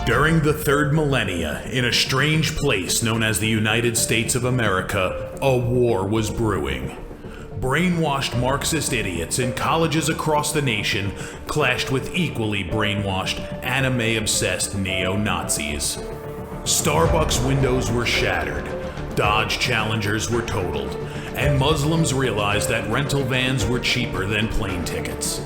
During the third millennia, in a strange place known as the United States of America, a war was brewing. Brainwashed Marxist idiots in colleges across the nation clashed with equally brainwashed, anime-obsessed neo-Nazis. Starbucks windows were shattered, Dodge Challengers were totaled, and Muslims realized that rental vans were cheaper than plane tickets.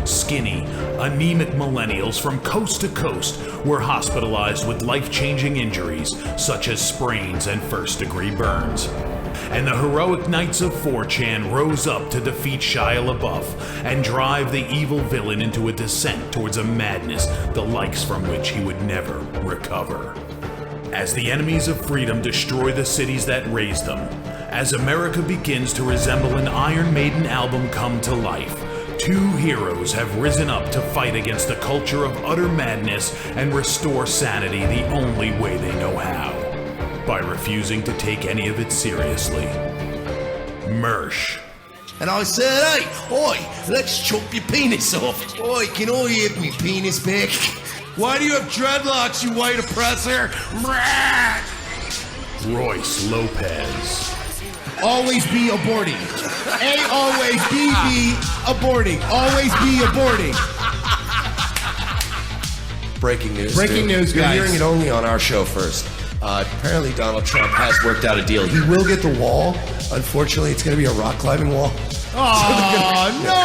Skinny, anemic millennials from coast to coast were hospitalized with life-changing injuries such as sprains and first-degree burns. And the heroic knights of 4chan rose up to defeat Shia LaBeouf and drive the evil villain into a descent towards a madness the likes from which he would never recover. As the enemies of freedom destroy the cities that raised them, as America begins to resemble an Iron Maiden album come to life, two heroes have risen up to fight against a culture of utter madness and restore sanity the only way they know how, by refusing to take any of it seriously. Mersh. And I said, hey, oi, let's chop your penis off. Oi, can I have me penis back? Why do you have dreadlocks, you white oppressor? Royce Lopez. Always be aborting. A always be aborting. Always be aborting. Breaking news. Breaking news, You're guys. hearing it only on our show first. Apparently Donald Trump has worked out a deal. He will get the wall. Unfortunately, it's going to be a rock climbing wall. Oh, no!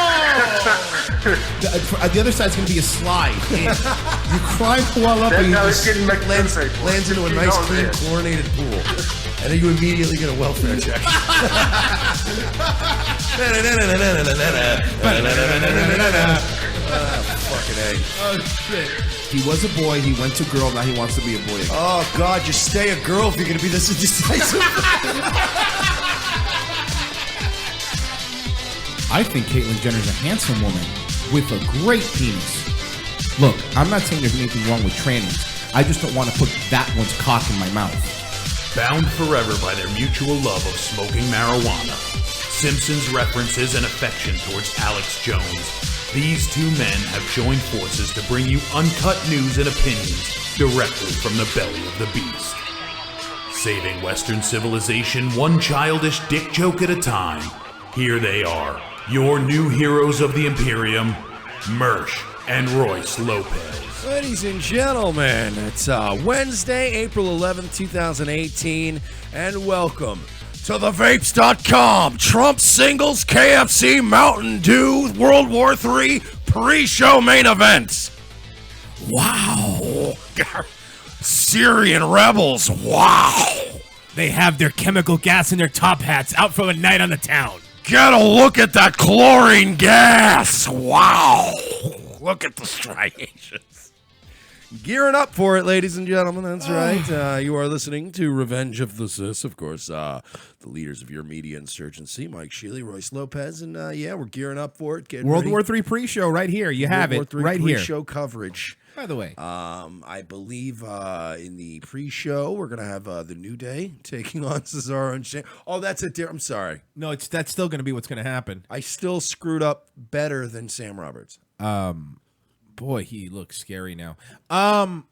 The other side's going to be a slide. You climb the wall up and you just lands into a nice, clean, chlorinated pool. And then you immediately get a welfare check. Fucking A. Oh, shit. He was a boy, he went to girl, now he wants to be a boy again. Oh, God, just stay a girl if you're going to be this indecisive. I think Caitlyn Jenner's a handsome woman with a great penis. Look, I'm not saying there's anything wrong with trannies. I just don't want to put that one's cock in my mouth. Bound forever by their mutual love of smoking marijuana, Simpsons references and affection towards Alex Jones, these two men have joined forces to bring you uncut news and opinions directly from the belly of the beast. Saving Western civilization one childish dick joke at a time, here they are, your new heroes of the Imperium, Mersh and Royce Lopez. Ladies and gentlemen, it's Wednesday, April 11th, 2018, and welcome to thevapes.com Trump singles KFC Mountain Dew World War III pre-show main event. Wow. Syrian rebels, wow. They have their chemical gas in their top hats out for a night on the town. Get a look at that chlorine gas, wow. Look at the striations. Gearing up for it, ladies and gentlemen. That's right. You are listening to Revenge of the Sis, of course. The leaders of your media insurgency, Mike Shealy, Royce Lopez, and yeah, we're gearing up for it. World War III pre-show right here. You have it right here. Pre-show coverage. By the way, I believe in the pre-show we're gonna have the New Day taking on Cesaro and Shane. Oh, that's a I'm sorry. No, that's still gonna be what's gonna happen. I still screwed up better than Sam Roberts. Boy, he looks scary now. But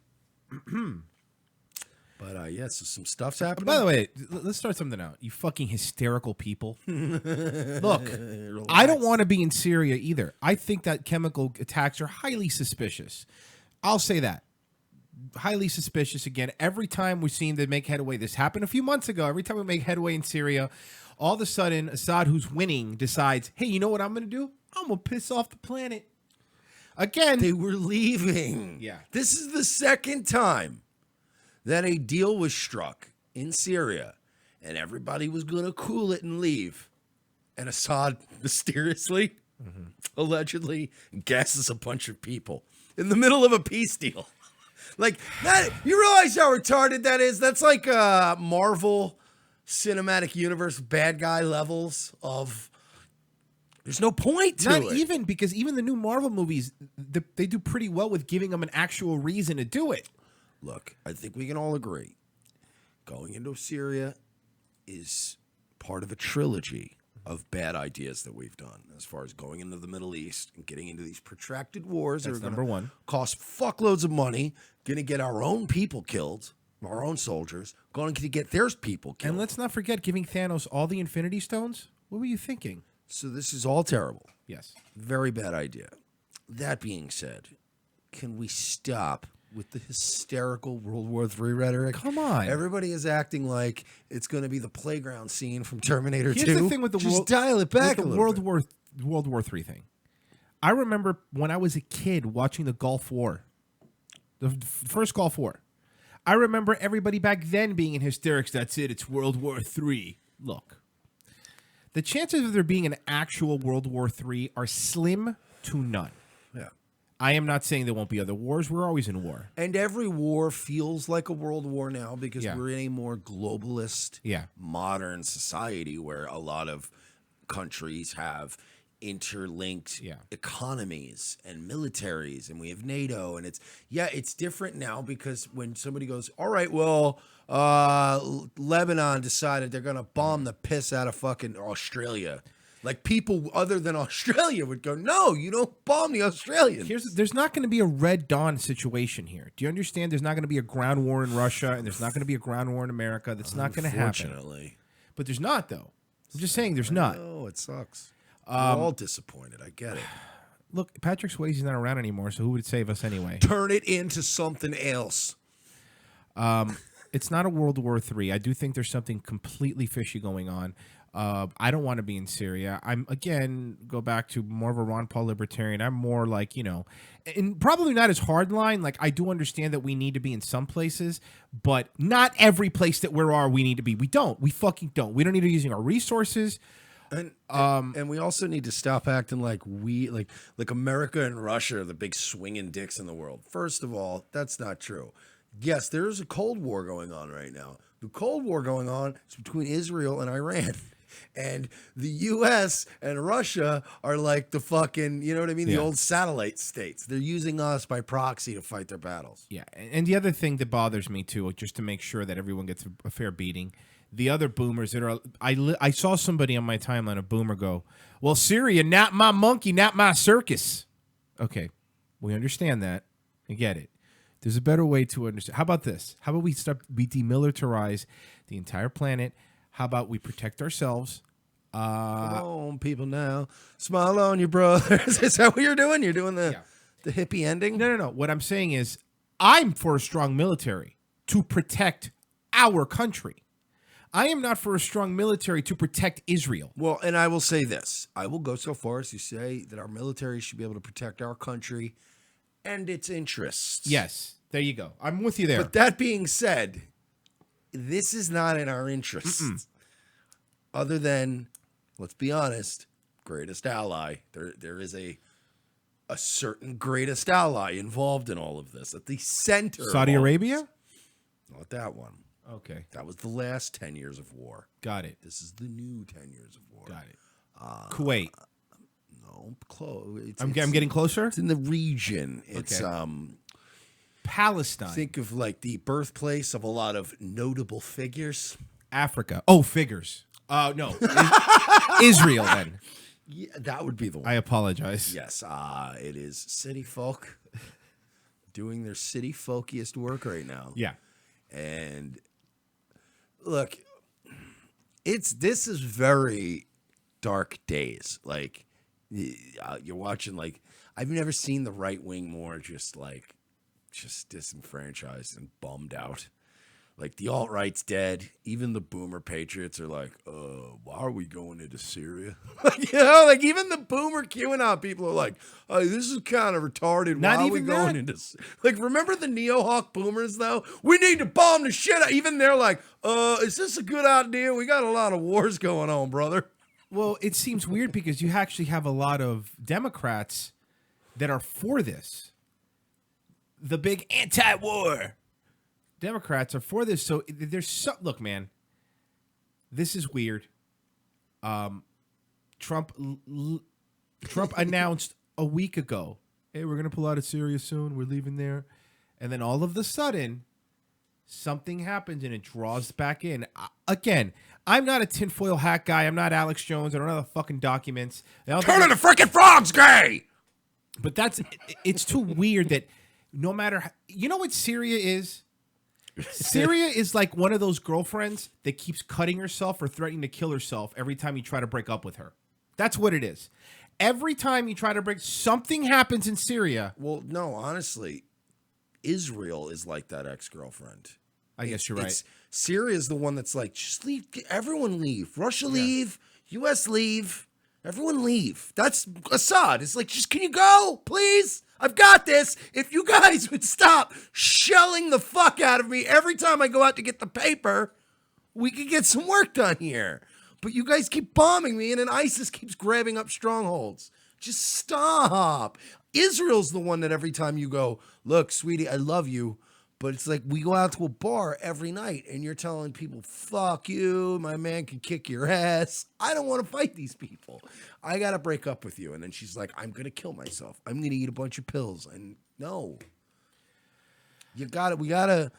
yeah, so some stuff's happening. By the way, let's start something out. You fucking hysterical people. Look, I don't want to be in Syria either. I think that chemical attacks are highly suspicious. I'll say that. Highly suspicious again. Every time we seem to make headway, this happened a few months ago. Every time we make headway in Syria, all of a sudden, Assad, who's winning, decides, hey, you know what I'm going to do? I'm going to piss off the planet. Again. They were leaving. Yeah. This is the second time that a deal was struck in Syria and everybody was going to cool it and leave. And Assad mysteriously, allegedly, gasses a bunch of people in the middle of a peace deal. Like, that, you realize how retarded that is? That's like Marvel Cinematic Universe bad guy levels of... There's no point to it. Not even, because even the new Marvel movies, they do pretty well with giving them an actual reason to do it. Look, I think we can all agree. Going into Syria is part of a trilogy of bad ideas that we've done as far as going into the Middle East and getting into these protracted wars. That's that are number one. Cost fuckloads of money, going to get our own people killed, our own soldiers, going to get their people killed. And let's not forget giving Thanos all the Infinity Stones. What were you thinking? So this is all terrible. Yes. Very bad idea. That being said, can we stop with the hysterical World War III rhetoric? Come on. Everybody is acting like it's going to be the playground scene from Terminator 2. Here's the thing with the Just dial it back with a the little World War III thing. I remember when I was a kid watching the Gulf War, the first Gulf War. I remember everybody back then being in hysterics. That's it. It's World War III. Look, the chances of there being an actual World War III are slim to none. Yeah. I am not saying there won't be other wars. We're always in war. And every war feels like a world war now because Yeah. we're in a more globalist, Yeah. modern society where a lot of countries have interlinked Yeah. economies and militaries, and we have NATO, and it's different now because when somebody goes, all right, well, Lebanon decided they're gonna bomb the piss out of fucking Australia. Like people other than Australia would go, no, you don't bomb the Australians. There's not going to be a Red Dawn situation here. Do you understand? There's not going to be a ground war in Russia, and there's not going to be a ground war in America. That's not going to happen. Unfortunately. But there's not, though. I'm just saying there's not. Oh, it sucks. We're all disappointed. I get it. Look, Patrick Swayze's not around anymore, so who would save us anyway? Turn it into something else. It's not a World War III. I do think there's something completely fishy going on. I don't want to be in Syria. I'm, again, go back to more of a Ron Paul libertarian. I'm more like, and probably not as hardline. Like, I do understand that we need to be in some places, but not every place that we are, we need to be. We don't. We fucking don't. We don't need to be using our resources. And we also need to stop acting like like America and Russia are the big swinging dicks in the world. First of all, that's not true. Yes, there is a Cold War going on right now. The Cold War going on is between Israel and Iran. And the U.S. and Russia are like the fucking, you know what I mean? The old satellite states. They're using us by proxy to fight their battles. Yeah, and the other thing that bothers me, too, just to make sure that everyone gets a fair beating, the other boomers that are... I saw somebody on my timeline, a boomer, go, well, Syria, not my monkey, not my circus. Okay, we understand that. I get it. There's a better way to understand. How about this? How about we demilitarize the entire planet? How about we protect ourselves? Come on, people now. Smile on your brothers. Is that what you're doing? You're doing the hippie ending? No. What I'm saying is I'm for a strong military to protect our country. I am not for a strong military to protect Israel. Well, and I will say this. I will go so far as to say that our military should be able to protect our country and its interests. Yes, there you go. I'm with you there. But that being said, this is not in our interests. Other than, let's be honest, greatest ally. There is a certain greatest ally involved in all of this at the center. Saudi Arabia? Not that one. Okay. That was the last 10 years of war. Got it. This is the new 10 years of war. Got it. Kuwait. No, close. I'm getting closer? It's in the region. It's Palestine. think of like the birthplace of a lot of notable figures. Africa. Oh, figures. No. Israel, then. Yeah, that would be the one. I apologize. Yes, it is city folk doing their city folkiest work right now. Yeah. And look, this is very dark days. Like you're watching, like, I've never seen the right wing more just disenfranchised and bummed out. Like the alt-right's dead. Even the boomer patriots are like, why are we going into Syria? Like even the boomer QAnon people are like, oh, this is kind of retarded. Not why are we even going that? into like, remember the Neo-Hawk boomers though? We need to bomb the shit out. Even they're like, is this a good idea? We got a lot of wars going on, brother. Well, it seems weird because you actually have a lot of Democrats that are for this. The big anti-war Democrats are for this. So there's look, man, this is weird. Trump announced a week ago, hey, we're going to pull out of Syria soon. We're leaving there. And then all of a sudden, something happens and it draws back in. Again, I'm not a tinfoil hat guy. I'm not Alex Jones. I don't have the fucking documents. Turn of the freaking frogs gay! But it's too weird that no matter you know what Syria is? Syria is like one of those girlfriends that keeps cutting herself or threatening to kill herself every time you try to break up with her. That's what it is. Every time you try to break, something happens in Syria. Well, no, honestly, Israel is like that ex-girlfriend. I guess you're right. Syria is the one that's like, just leave. Everyone leave. Russia leave. U.S. leave. Everyone leave. That's Assad. It's like, just can you go, please? I've got this. If you guys would stop shelling the fuck out of me every time I go out to get the paper, we could get some work done here. But you guys keep bombing me, and then ISIS keeps grabbing up strongholds. Just stop. Israel's the one that every time you go, look, sweetie, I love you, but it's like we go out to a bar every night, and you're telling people, fuck you, my man can kick your ass. I don't want to fight these people. I got to break up with you. And then she's like, I'm going to kill myself. I'm going to eat a bunch of pills. And no. You got to, we got to.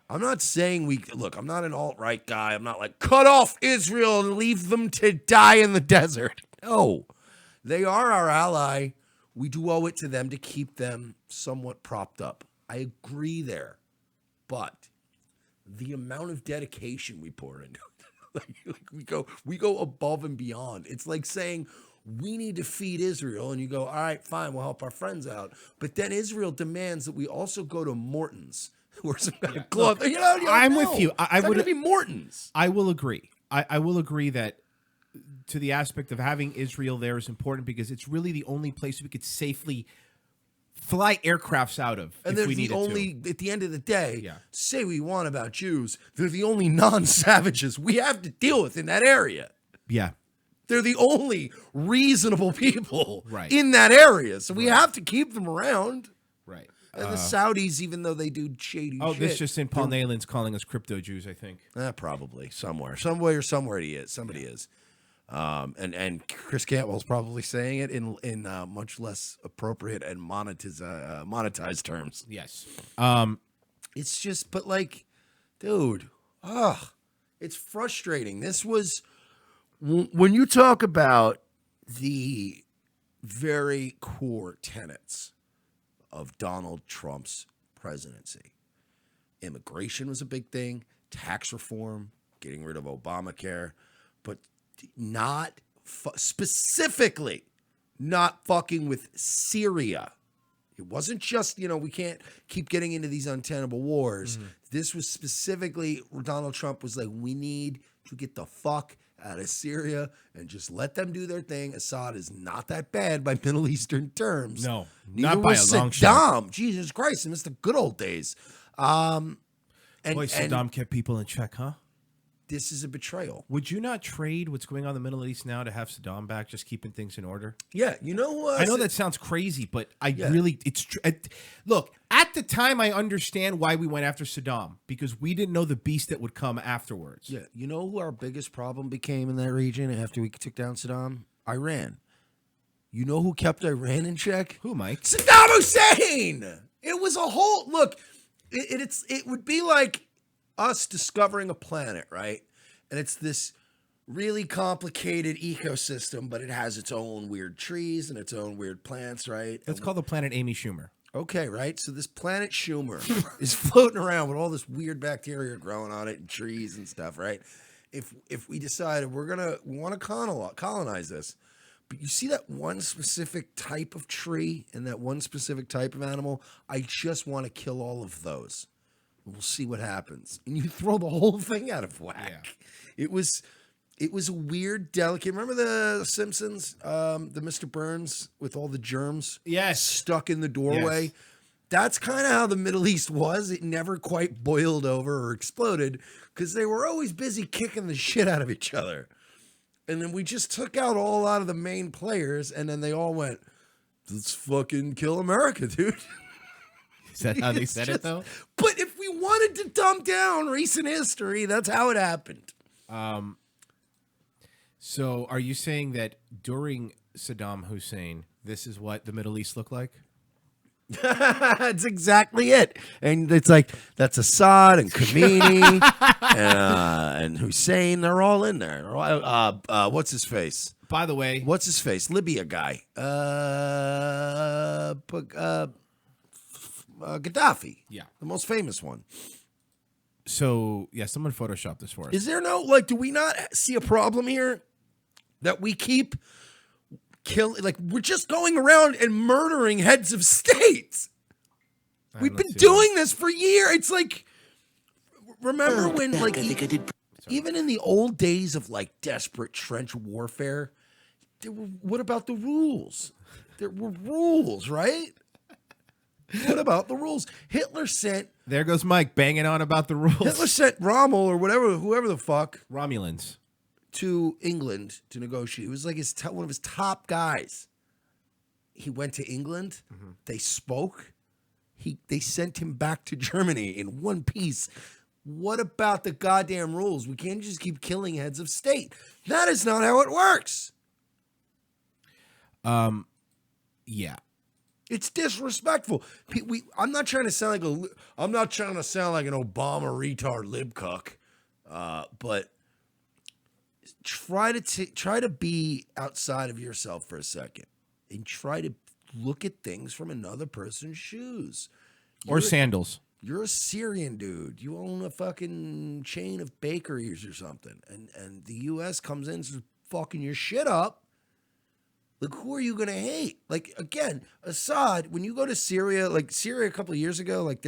I'm not saying look, I'm not an alt-right guy. I'm not like, cut off Israel and leave them to die in the desert. No, they are our ally. We do owe it to them to keep them somewhat propped up. I agree there. But the amount of dedication we pour into it, we go above and beyond. It's like saying we need to feed Israel, and you go, all right, fine, we'll help our friends out. But then Israel demands that we also go to Morton's or some kind of club. I'm with you. I would be Morton's. I will agree. I will agree that to the aspect of having Israel there is important because it's really the only place we could safely fly aircrafts out of and if we they're needed the only, to. at the end of the day, say what you want about Jews, they're the only non-savages we have to deal with in that area. Yeah. They're the only reasonable people in that area. So we have to keep them around. Right. And the Saudis, even though they do shady shit. Oh, this just in. Paul Nalen's calling us crypto Jews, I think. Probably. Somewhere he is. Somebody is. And Chris Cantwell's probably saying it in much less appropriate and monetized terms. Yes. It's just, but like, dude, it's frustrating. This was, when you talk about the very core tenets of Donald Trump's presidency, immigration was a big thing, tax reform, getting rid of Obamacare, but not specifically not fucking with Syria. It wasn't just, we can't keep getting into these untenable wars. Mm-hmm. This was specifically, Donald Trump was like, we need to get the fuck out of Syria and just let them do their thing. Assad is not that bad by Middle Eastern terms. No, neither not by was a long Saddam. shot. Jesus Christ, it was the good old days. Boy, Saddam kept people in check, huh? This is a betrayal. Would you not trade what's going on in the Middle East now to have Saddam back, just keeping things in order? Yeah, I know that sounds crazy, but really, it's look, at the time, I understand why we went after Saddam, because we didn't know the beast that would come afterwards. Yeah, you know who our biggest problem became in that region after we took down Saddam? Iran. You know who kept Iran in check? Who, Mike? Saddam Hussein! It was a whole, look, it would be like us discovering a planet, right? And it's this really complicated ecosystem, but it has its own weird trees and its own weird plants, right? Let's call the planet Amy Schumer. Okay, right? So this planet Schumer is floating around with all this weird bacteria growing on it and trees and stuff, right? If we decided we want to colonize this, but you see that one specific type of tree and that one specific type of animal, I just want to kill all of those. We'll see what happens. And you throw the whole thing out of whack. Yeah. It was a weird, delicate. Remember the Simpsons? The Mr. Burns with all the germs stuck in the doorway? Yes. That's kind of how the Middle East was. It never quite boiled over or exploded because they were always busy kicking the shit out of each other. And then we just took out a lot of the main players, and then they all went, let's fucking kill America, dude. Is that how they said it, though? But if we wanted to dumb down recent history, that's how it happened. So are you saying that during Saddam Hussein, this is what the Middle East looked like? That's exactly it. And it's like, that's Assad and Khomeini and Hussein. They're all in there. What's his face? By the way. What's his face? Libya guy. Gaddafi. Yeah. The most famous one. So, yeah, someone photoshopped this for us. Is there no, like, do we not see a problem here? That we keep killing, like, we're just going around and murdering heads of states. We've been doing this for years. It's like, remember when, like, even in the old days of, like, desperate trench warfare, what about the rules? There were rules, right? What about the rules? Hitler sent... There goes Mike banging on about the rules. Hitler sent Rommel or whoever the fuck... Romulans. ...to England to negotiate. It was like one of his top guys. He went to England. Mm-hmm. They spoke. They sent him back to Germany in one piece. What about the goddamn rules? We can't just keep killing heads of state. That is not how it works. Yeah. It's disrespectful. I'm not trying to sound like an Obama retard libcuck, but try to be outside of yourself for a second and try to look at things from another person's shoes. Or sandals. You're a Syrian dude. You own a fucking chain of bakeries or something, and the U.S. comes in and starts fucking your shit up. Like, who are you going to hate? Like, again, Assad, when you go to Syria, like Syria a couple of years ago, like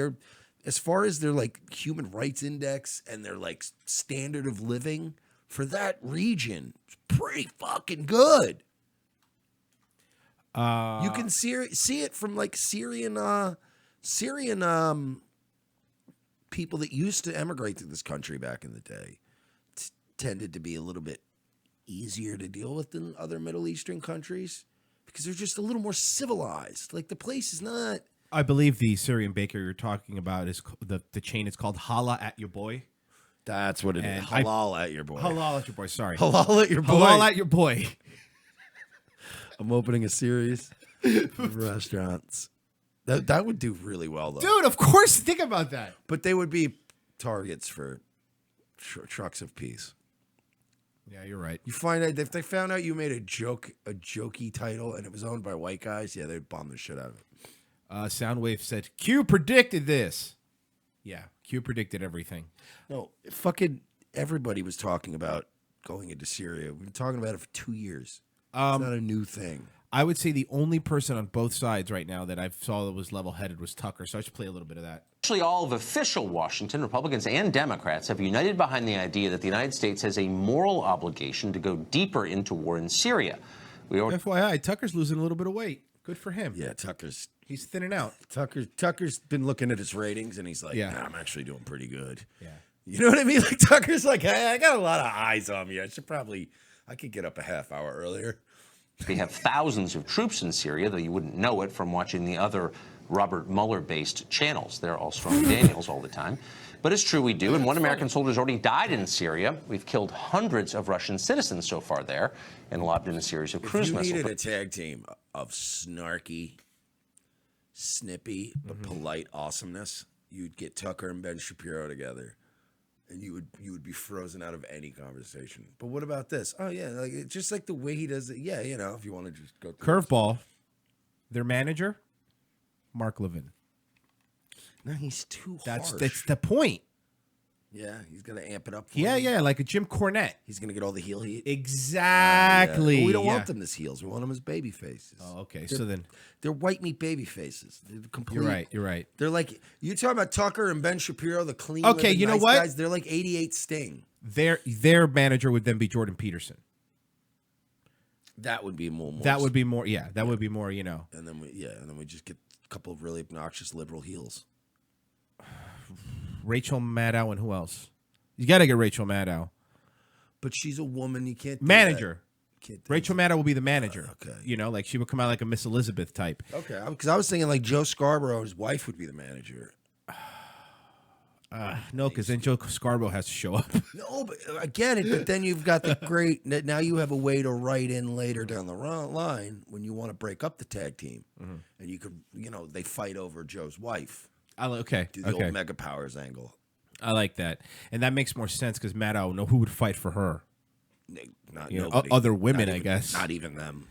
as far as their like human rights index and their like standard of living for that region, it's pretty fucking good. You can see it from like Syrian people that used to emigrate to this country back in the day. Tended to be a little bit easier to deal with than other Middle Eastern countries because they're just a little more civilized. Like, the place is not... I believe the Syrian bakery you're talking about is the chain is called Hala at your boy. That's what it is. Halal at your boy. Halal at your boy, sorry. Halal at your boy. Halal at your boy. I'm opening a series of restaurants. That would do really well, though. Dude, of course. Think about that. But they would be targets for trucks of peace. Yeah, you're right. You find out if they found out you made a jokey title and it was owned by white guys, yeah, they'd bomb the shit out of it. Soundwave said Q predicted this. Yeah, Q predicted everything. No, fucking everybody was talking about going into Syria. We've been talking about it for 2 years. It's not a new thing. I would say the only person on both sides right now that I saw that was level-headed was Tucker, so I should play a little bit of that. Actually, all of official Washington, Republicans and Democrats, have united behind the idea that the United States has a moral obligation to go deeper into war in Syria. FYI, Tucker's losing a little bit of weight. Good for him. Yeah, he's thinning out. Tucker's been looking at his ratings, and he's like, yeah. Nah, I'm actually doing pretty good. Yeah. You know what I mean? Like, Tucker's like, hey, I got a lot of eyes on me. I could get up a half hour earlier. They have thousands of troops in Syria, though you wouldn't know it from watching the other Robert Mueller-based channels. They're all Stormy Daniels all the time. But it's true we do, and one American soldier's already died in Syria. We've killed hundreds of Russian citizens so far there and lobbed in a series of cruise missiles. If you needed a tag team of snarky, snippy, but polite awesomeness, you'd get Tucker and Ben Shapiro together. And you would be frozen out of any conversation. But what about this? Oh yeah, like just like the way he does it. Yeah, you know, if you want to just go curveball, their manager, Mark Levin. No, he's too harsh. That's the point. Yeah, he's gonna amp it up. Yeah, like a Jim Cornette. He's gonna get all the heel heat. Exactly. Well, we don't want them as heels. We want them as baby faces. Oh, okay. So then they're white meat baby faces. They're complete. You're right. They're like, you talking about Tucker and Ben Shapiro, the clean. Okay, you know what? Guys, they're like 88 Sting. Their manager would then be Jordan Peterson. That would be more. That would be more. Yeah, that would be more. You know. And then we just get a couple of really obnoxious liberal heels. Rachel Maddow and who else? You got to get Rachel Maddow. But she's a woman. You can't do manager. Can't Rachel Maddow will be the manager. Okay. You know, like she would come out like a Miss Elizabeth type. Okay. Because I was thinking like Joe Scarborough, his wife would be the manager. No, because then Joe Scarborough has to show up. No, but again, but then you've got the great. Now you have a way to write in later down the line when you want to break up the tag team, and you could, they fight over Joe's wife. Okay. Do the old Mega Powers angle. I like that, and that makes more sense because Maddow, who would fight for her? Not other women, I guess. Not even them.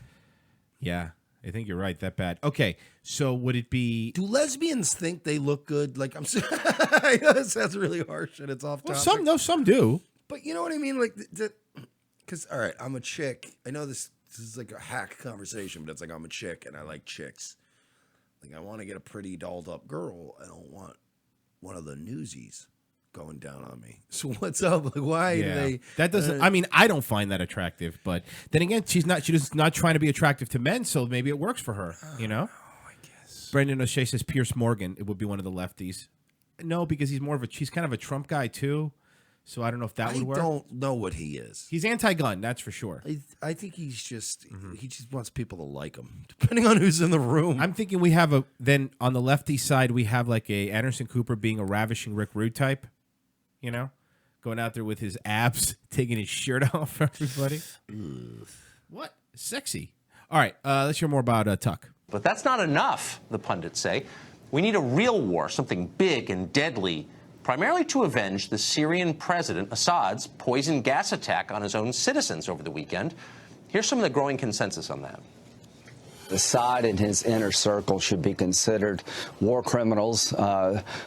Yeah, I think you're right. That bad. Okay, so would it be? Do lesbians think they look good? Like I'm. I know it sounds really harsh and it's off topic. Well, some do. But you know what I mean? Like, because all right, I'm a chick. I know this is like a hack conversation, but it's like I'm a chick and I like chicks. Like I want to get a pretty dolled up girl. I don't want one of the newsies going down on me. So what's up? Like why do they? That doesn't. I mean, I don't find that attractive. But then again, she's not trying to be attractive to men, so maybe it works for her. You know. I guess. Brendan O'Shea says Pierce Morgan. It would be one of the lefties. No, because he's kind of a Trump guy too. So I don't know if that would work. I don't know what he is. He's anti-gun, that's for sure. I think he's just he just wants people to like him, depending on who's in the room. I'm thinking we have then on the lefty side we have like a Anderson Cooper being a ravishing Rick Rude type, you know, going out there with his abs, taking his shirt off for everybody. What? Sexy. All right, let's hear more about Tuck. But that's not enough, the pundits say. We need a real war, something big and deadly, primarily to avenge the Syrian president Assad's poison gas attack on his own citizens over the weekend. Here's some of the growing consensus on that. Assad and his inner circle should be considered war criminals,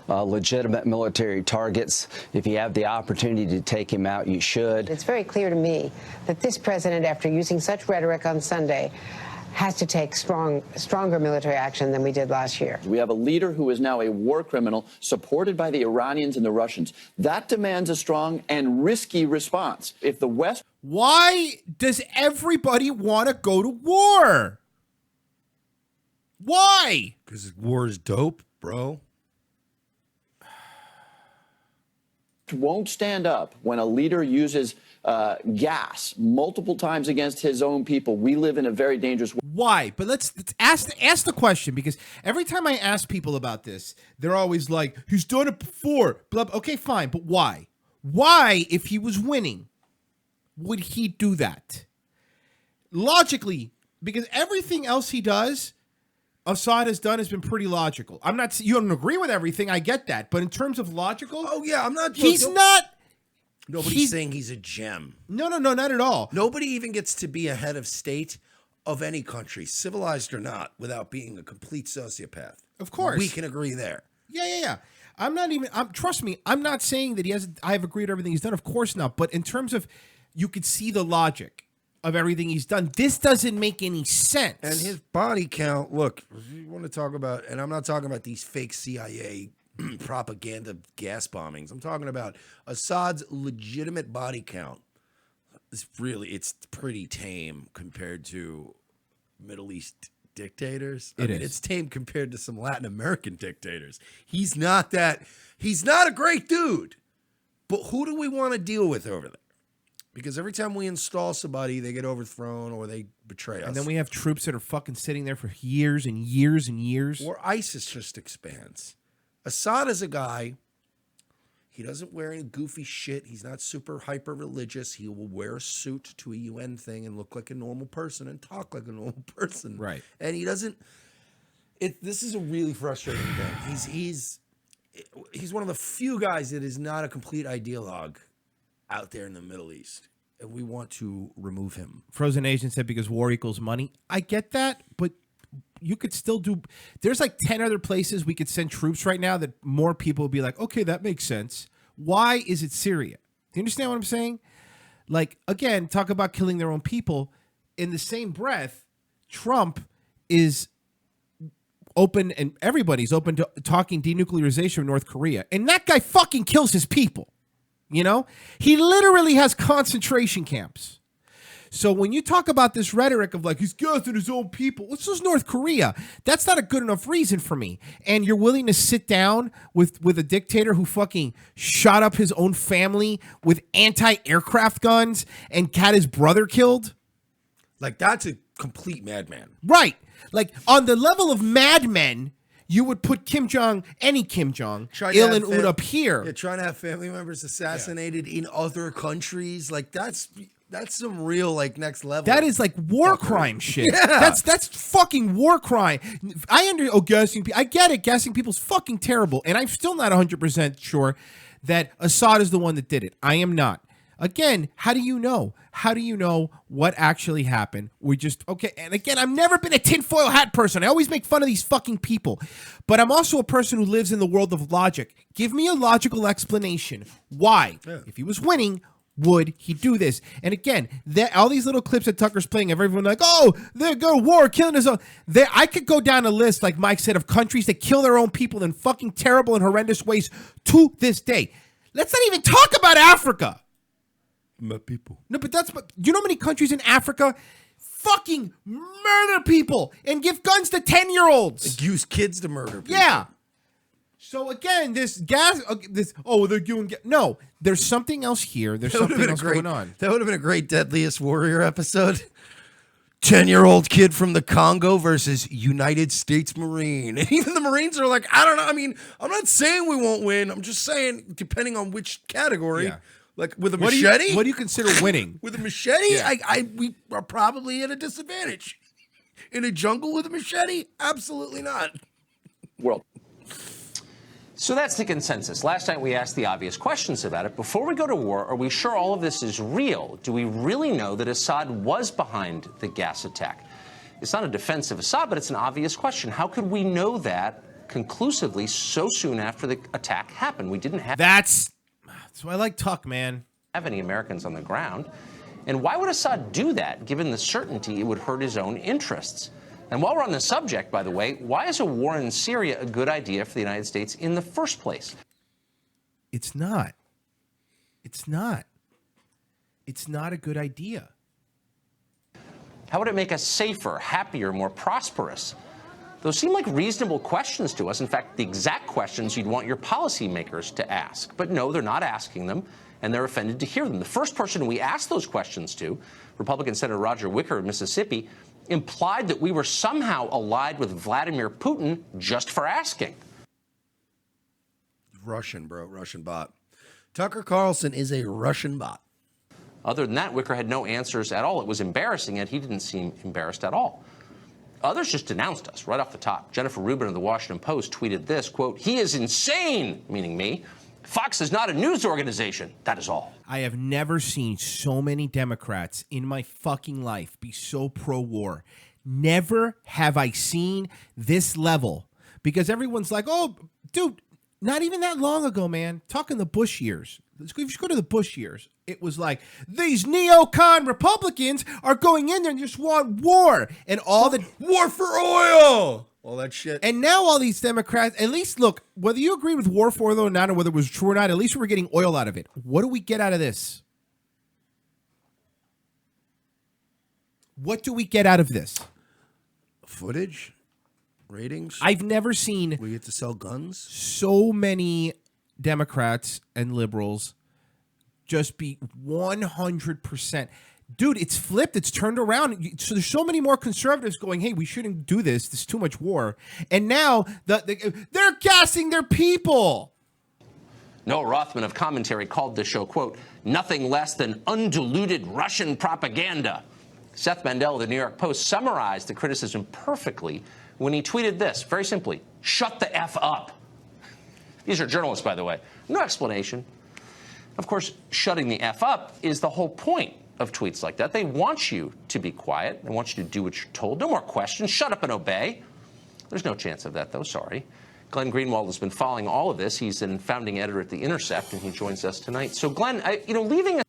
legitimate military targets. If you have the opportunity to take him out, you should. It's very clear to me that this president, after using such rhetoric on Sunday, has to take stronger military action than we did last year. We have a leader who is now a war criminal supported by the Iranians and the Russians. That demands a strong and risky response. If the West... Why does everybody want to go to war? Why? Because war is dope, bro. won't stand up when a leader uses gas multiple times against his own people. We live in a very dangerous world. Why? But let's ask the question, because every time I ask people about this, they're always like, he's done it before. Blah, blah. Okay, fine, but why? Why, if he was winning, would he do that? Logically, because everything else he does, Assad has done has been pretty logical. I'm not. You don't agree with everything. I get that, but in terms of logical, oh yeah, I'm not. He's not. Nobody's saying he's a gem. No, not at all. Nobody even gets to be a head of state of any country, civilized or not, without being a complete sociopath. Of course, we can agree there. Yeah. I'm not even. Trust me. I'm not saying that he has. I have agreed with everything he's done. Of course not. But in terms of, you could see the logic of everything he's done. This doesn't make any sense. And his body count. Look, if you want to talk about, and I'm not talking about these fake CIA propaganda gas bombings. I'm talking about Assad's legitimate body count. It's pretty tame compared to Middle East dictators. It's tame compared to some Latin American dictators. He's not a great dude. But who do we want to deal with over there? Because every time we install somebody, they get overthrown or they betray us. And then we have troops that are fucking sitting there for years and years and years. Or ISIS just expands. Assad is a guy, he doesn't wear any goofy shit. He's not super hyper religious. He will wear a suit to a UN thing and look like a normal person and talk like a normal person. Right. And he doesn't. This is a really frustrating thing. He's one of the few guys that is not a complete ideologue out there in the Middle East. And we want to remove him. Frozen Asian said because war equals money. I get that, but you could still do. There's like 10 other places we could send troops right now that more people would be like, okay, that makes sense. Why is it Syria? Do you understand what I'm saying? Like, again, talk about killing their own people. In the same breath, Trump is open and everybody's open to talking denuclearization of North Korea. And that guy fucking kills his people. You know, he literally has concentration camps. So when you talk about this rhetoric of like, he's gassing his own people, this is North Korea. That's not a good enough reason for me. And you're willing to sit down with a dictator who fucking shot up his own family with anti-aircraft guns and had his brother killed? Like, that's a complete madman. Right. Like, on the level of madmen, you would put any Kim Jong, Il and Un up here. Yeah, trying to have family members assassinated in other countries. Like, that's some real, like, next level. That is like war crime shit. Yeah. That's fucking war crime. Gassing people. I get it. Gassing people's fucking terrible. And I'm still not 100% sure that Assad is the one that did it. I am not. Again, how do you know? How do you know what actually happened? We just, okay, and again, I've never been a tinfoil hat person. I always make fun of these fucking people. But I'm also a person who lives in the world of logic. Give me a logical explanation. Why? Yeah. If he was winning, would he do this? And again, all these little clips that Tucker's playing of everyone like, oh, they're going to war, killing his own. I could go down a list, like Mike said, of countries that kill their own people in fucking terrible and horrendous ways to this day. Let's not even talk about Africa. My people. No, but you know how many countries in Africa fucking murder people and give guns to 10-year-olds? Use kids to murder people. Yeah. So again, this gas, they're doing, no, there's something else here. There's something else going on. That would have been a great Deadliest Warrior episode. 10-year-old kid from the Congo versus United States Marine. And even the Marines are like, I don't know. I mean, I'm not saying we won't win. I'm just saying, depending on which category. Yeah. Like with a machete? What do you consider winning? With a machete? Yeah. We are probably at a disadvantage. In a jungle with a machete? Absolutely not. Well, so that's the consensus. Last night we asked the obvious questions about it. Before we go to war, are we sure all of this is real? Do we really know that Assad was behind the gas attack? It's not a defense of Assad, but it's an obvious question. How could we know that conclusively so soon after the attack happened? We didn't have... That's why I like Tuck, man. Have any Americans on the ground. And why would Assad do that, given the certainty it would hurt his own interests? And while we're on the subject, by the way, why is a war in Syria a good idea for the United States in the first place? It's not. It's not. It's not a good idea. How would it make us safer, happier, more prosperous? Those seem like reasonable questions to us. In fact, the exact questions you'd want your policymakers to ask. But no, they're not asking them, and they're offended to hear them. The first person we asked those questions to, Republican Senator Roger Wicker of Mississippi, implied that we were somehow allied with Vladimir Putin just for asking. Russian, bro. Russian bot. Tucker Carlson is a Russian bot. Other than that, Wicker had no answers at all. It was embarrassing, and he didn't seem embarrassed at all. Others just denounced us right off the top. Jennifer Rubin of the Washington Post tweeted this, quote, "He is insane," meaning me. "Fox is not a news organization. That is all." I have never seen so many Democrats in my fucking life be so pro-war. Never have I seen this level. Because everyone's like, oh, dude, not even that long ago, man. Talking the Bush years. If you go to the Bush years, it was like, these neocon Republicans are going in there and just want war. And all the... War for oil! All that shit. And now all these Democrats, at least, look, whether you agree with war for oil or not, or whether it was true or not, at least we're getting oil out of it. What do we get out of this? What do we get out of this? Footage? Ratings? I've never seen... We get to sell guns? So many Democrats and liberals just be 100%. Dude, it's flipped. It's turned around. So there's so many more conservatives going, hey, we shouldn't do this. There's too much war. And now they're gassing their people. Noah Rothman of Commentary called the show, quote, "nothing less than undiluted Russian propaganda." Seth Mandel of the New York Post summarized the criticism perfectly when he tweeted this, very simply, "Shut the F up." These are journalists, by the way. No explanation. Of course, shutting the F up is the whole point of tweets like that. They want you to be quiet. They want you to do what you're told. No more questions. Shut up and obey. There's no chance of that, though. Sorry. Glenn Greenwald has been following all of this. He's a founding editor at The Intercept, and he joins us tonight. So, Glenn, leaving...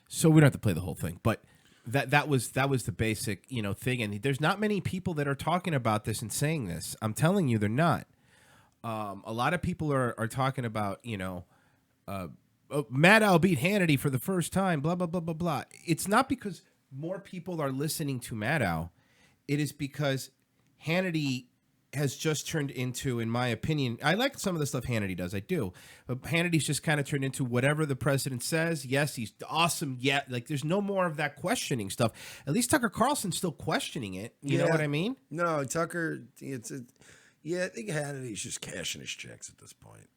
So we don't have to play the whole thing, but that was the basic, thing. And there's not many people that are talking about this and saying this. I'm telling you, they're not. A lot of people are talking about, Maddow beat Hannity for the first time, blah, blah, blah, blah, blah. It's not because more people are listening to Maddow. It is because Hannity has just turned into, in my opinion, I like some of the stuff Hannity does, I do. But Hannity's just kind of turned into whatever the president says. Yes, he's awesome. Yeah, like there's no more of that questioning stuff. At least Tucker Carlson's still questioning it. You know what I mean? No, Tucker, I think Hannity's just cashing his checks at this point.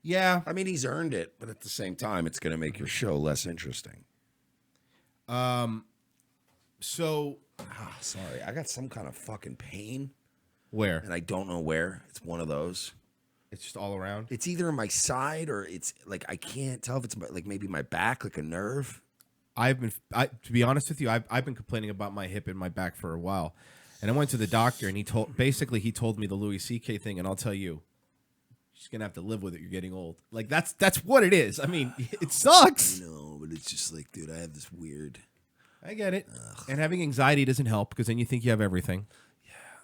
Yeah. I mean, he's earned it, but at the same time, it's going to make your show less interesting. Sorry, I got some kind of fucking pain. Where? And I don't know where. It's one of those. It's just all around. It's either in my side or it's like I can't tell if it's like maybe my back, like a nerve. To be honest with you, I've been complaining about my hip and my back for a while, and I went to the doctor, and he told me the Louis C.K. thing, and I'll tell you, you're just gonna have to live with it. You're getting old. Like that's what it is. I mean, it sucks. I know, but it's just like, dude, I have this weird. I get it. And having anxiety doesn't help because then you think you have everything.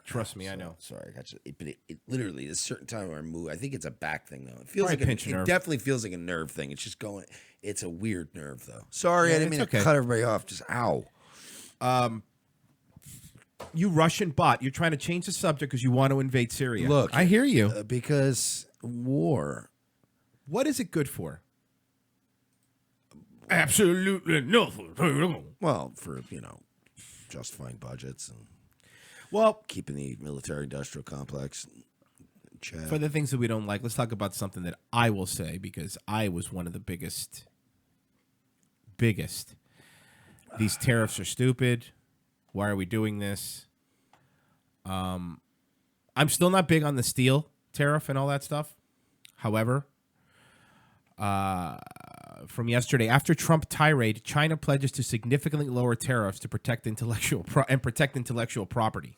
Trust me, I know. Sorry, I got you. But it literally, there's a certain time where I move. I think it's a back thing, though. It feels Probably like pinch it nerve. definitely feels like a nerve thing. It's just going. It's a weird nerve, though. Sorry, Yeah, I didn't it's mean to okay. cut everybody off. Just ow. You Russian bot, you're trying to change the subject because you want to invade Syria. Look, I hear you. Because war. What is it good for? Absolutely nothing. Well, for justifying budgets and Well, keeping the military-industrial complex in check. for the things that we don't like, let's talk about something that I will say because I was one of the biggest. These tariffs are stupid. Why are we doing this? I'm still not big on the steel tariff and all that stuff. However, from yesterday, after Trump tirade, China pledges to significantly lower tariffs to protect intellectual property.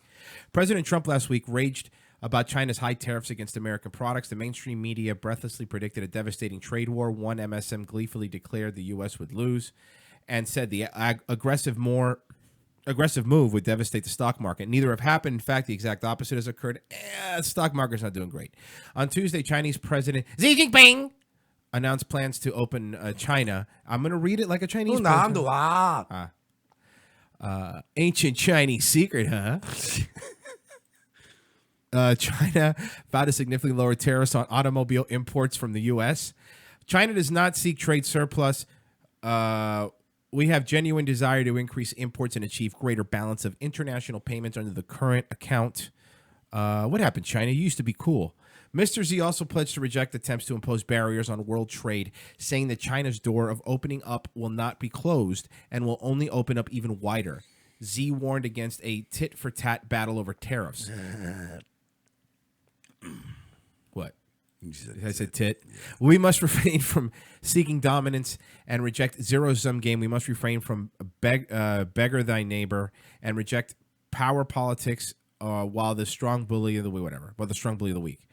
President Trump last week raged about China's high tariffs against American products. The mainstream media breathlessly predicted a devastating trade war. One MSM gleefully declared the U.S. would lose and said the aggressive move would devastate the stock market. Neither have happened. In fact, the exact opposite has occurred. The stock market's not doing great. On Tuesday, Chinese President Xi Jinping announced plans to open China. I'm going to read it like a Chinese person. Ancient Chinese secret, huh? China vowed to significantly lower tariffs on automobile imports from the U.S. China does not seek trade surplus. We have genuine desire to increase imports and achieve greater balance of international payments under the current account. What happened, China? You used to be cool. Mr. Xi also pledged to reject attempts to impose barriers on world trade, saying that China's door of opening up will not be closed and will only open up even wider. Xi warned against a tit-for-tat battle over tariffs. What? I said tit. We must refrain from seeking dominance and reject zero-sum game. We must refrain from beggar thy neighbor and reject power politics while the strong bully of the weak. While the strong bully of the weak.